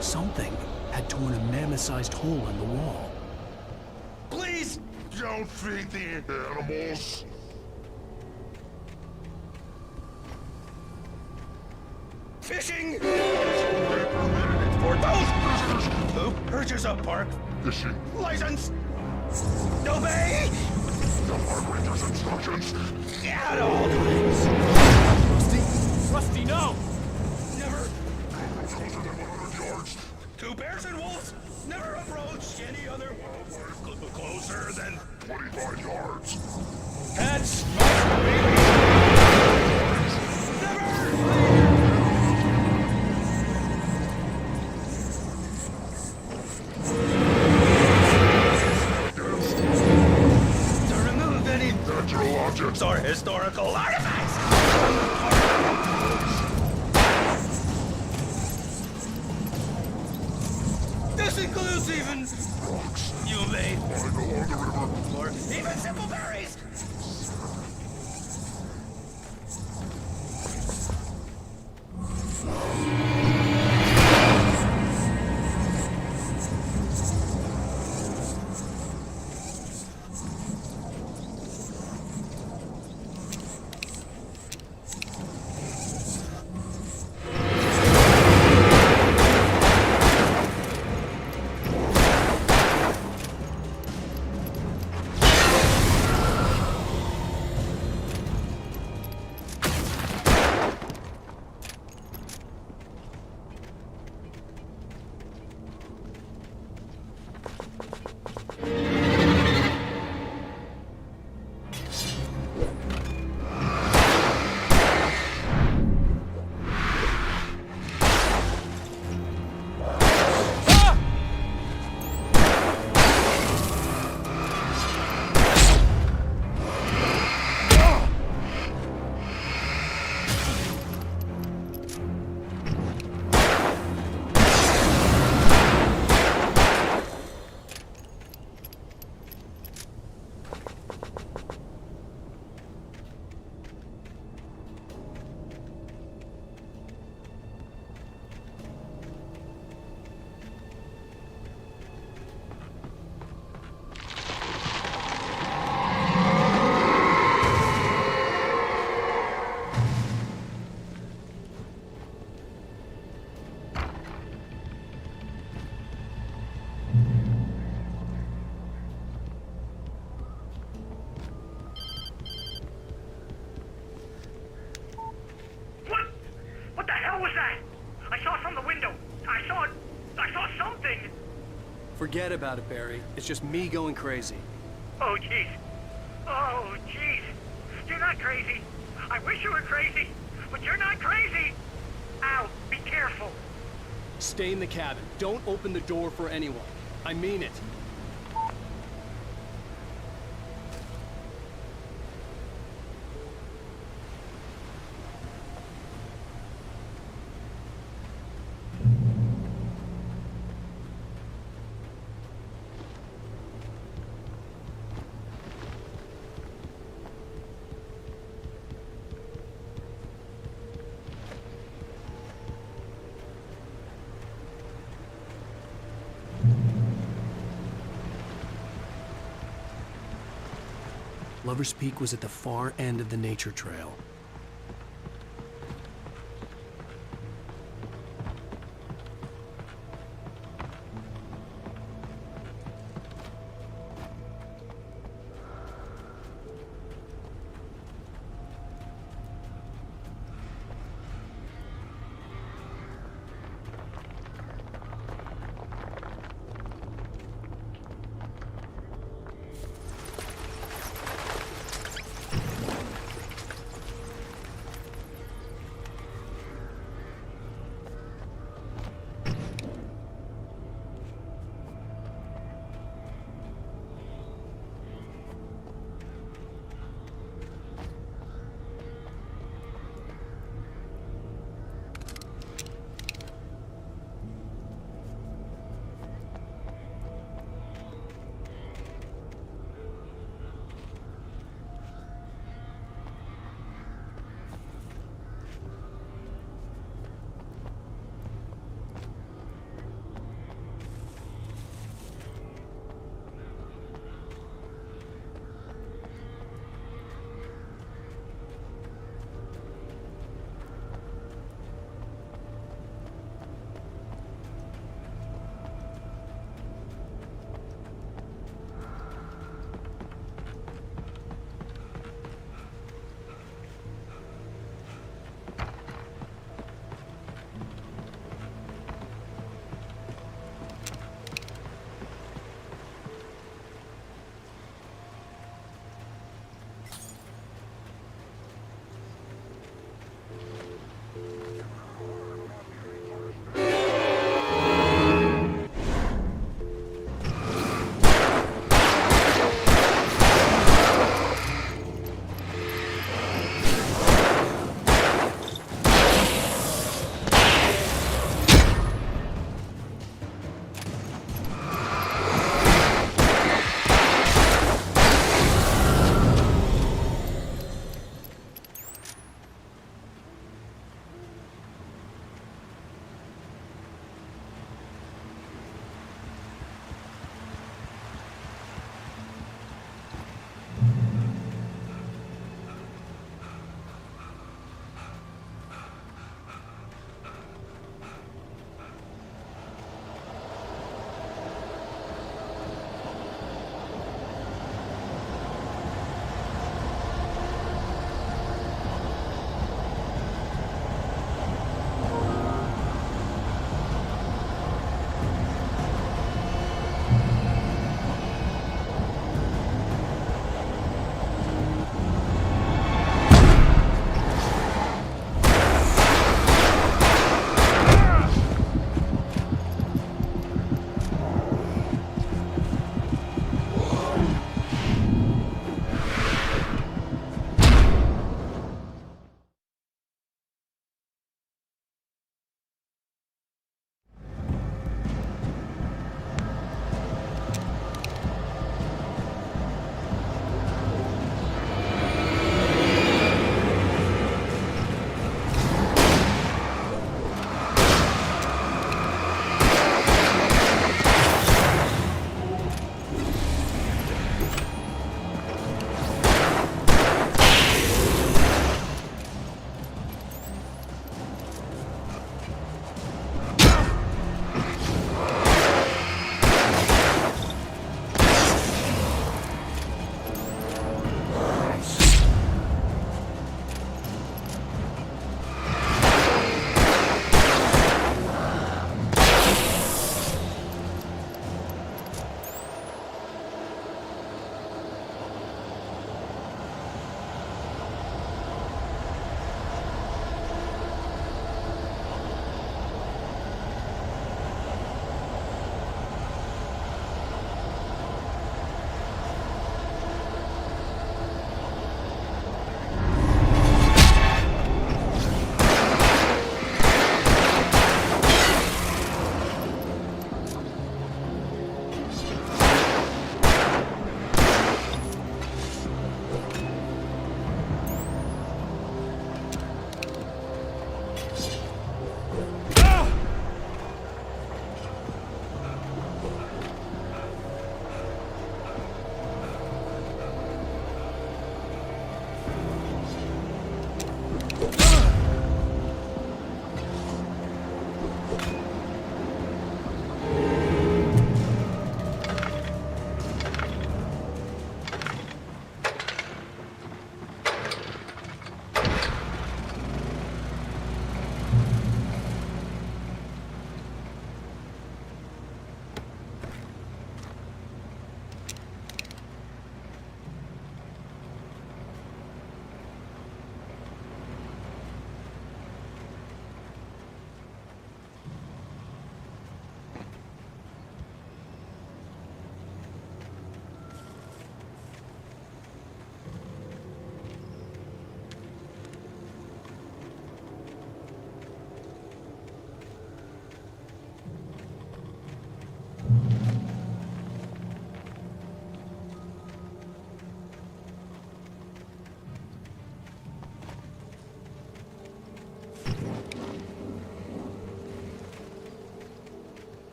Something had torn a mammoth-sized hole in the wall.
Please don't feed the animals.
Fishing! For those who purchase a park
fishing
license, obey
the park ranger's instructions
at all times.
Rusty! Rusty, no!
Never closer than 100 yards.
Two bears and wolves never approach any other wildlife closer than
25 yards.
That's my baby. To remove any
natural objects
or historical artifacts. This includes even
rocks
you made
lying along the river,
or even simple berries.
I saw from the window. I saw something.
Forget about it, Barry. It's just me going crazy.
Oh, jeez. Oh, jeez. You're not crazy. I wish you were crazy, but you're not crazy. Al, be careful.
Stay in the cabin. Don't open the door for anyone. I mean it. Lover's Peak was at the far end of the nature trail.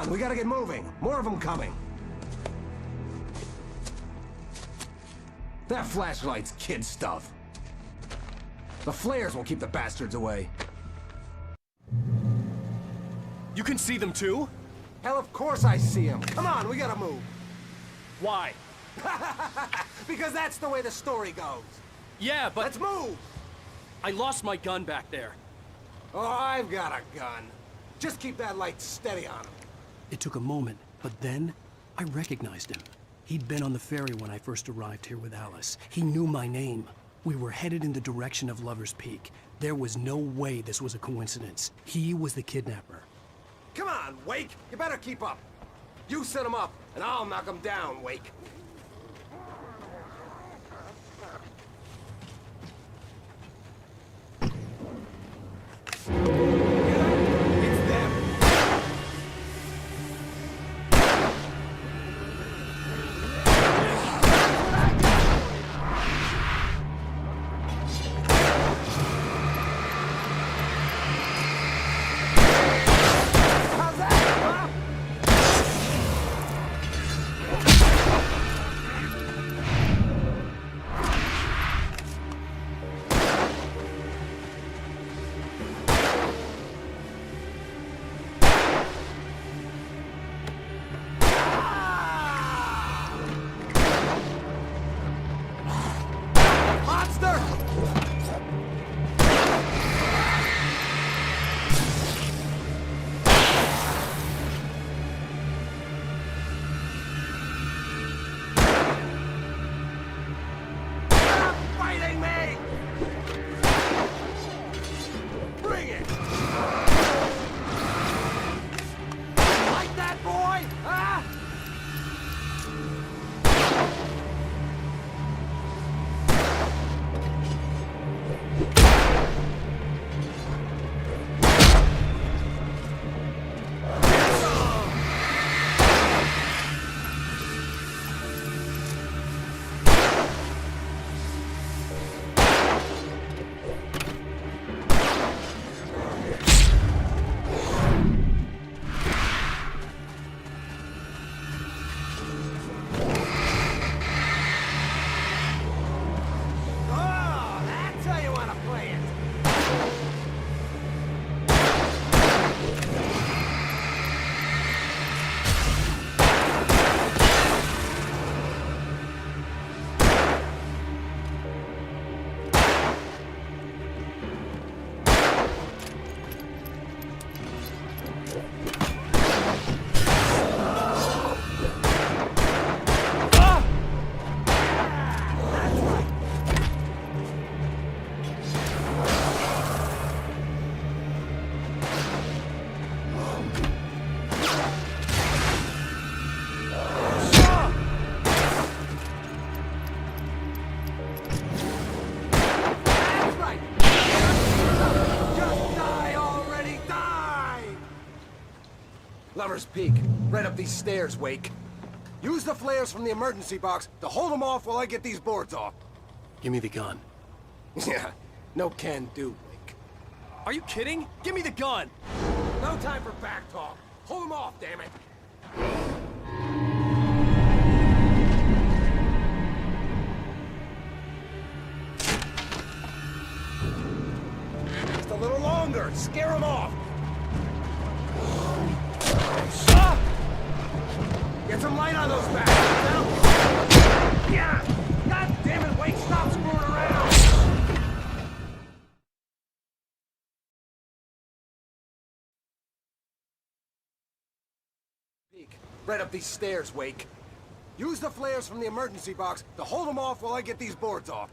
on, we gotta get moving. More of them coming. That flashlight's kid stuff. The flares will keep the bastards away.
You can see them too?
Hell, of course I see them. Come on, we gotta move.
Why?
Because that's the way the story goes.
Yeah, but...
Let's move!
I lost my gun back there.
Oh, I've got a gun. Just keep that light steady on him.
It took a moment, but then I recognized him. He'd been on the ferry when I first arrived here with Alice. He knew my name. We were headed in the direction of Lover's Peak. There was no way this was a coincidence. He was the kidnapper.
Come on, Wake! You better keep up. You set him up, and I'll knock him down, Wake. Lover's Peak. Right up these stairs, Wake. Use the flares from the emergency box to hold them off while I get these boards off.
Give me the gun.
Yeah, no can do, Wake.
Are you kidding? Give me the gun!
No time for back talk. Hold them off, damn it. Just a little longer. Scare them off. Get some light on those bastards. Yeah! God damn it, Wake, stop screwing around! Peek. Right up these stairs, Wake. Use the flares from the emergency box to hold them off while I get these boards off.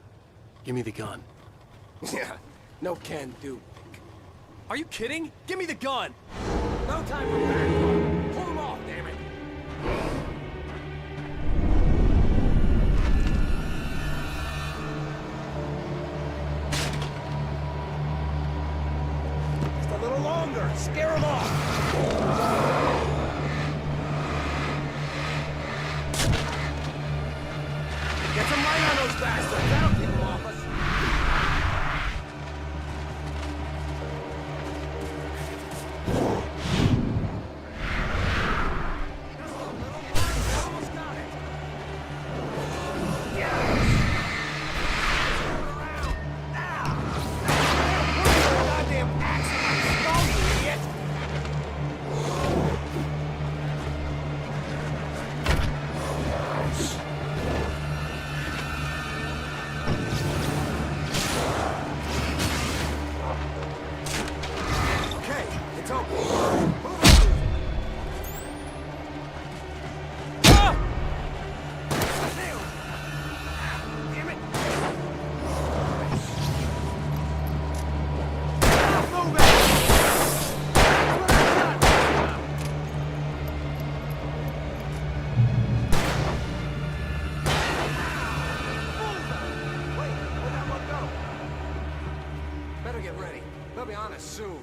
Give me the gun.
Yeah, no can do, Wake.
Are you kidding? Give me the gun!
No time for back talk. Hold them off, damn it. Just a little longer. Scare them off. Get some light on those bastards. That'll keep them off us. They'll be on us soon.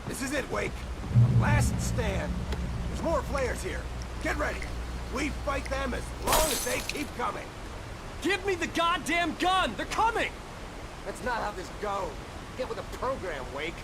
This is it, Wake. The last stand. There's more flares here. Get ready. We fight them as long as they keep coming.
Give me the goddamn gun! They're coming!
That's not how this goes. Get with the program, Wake.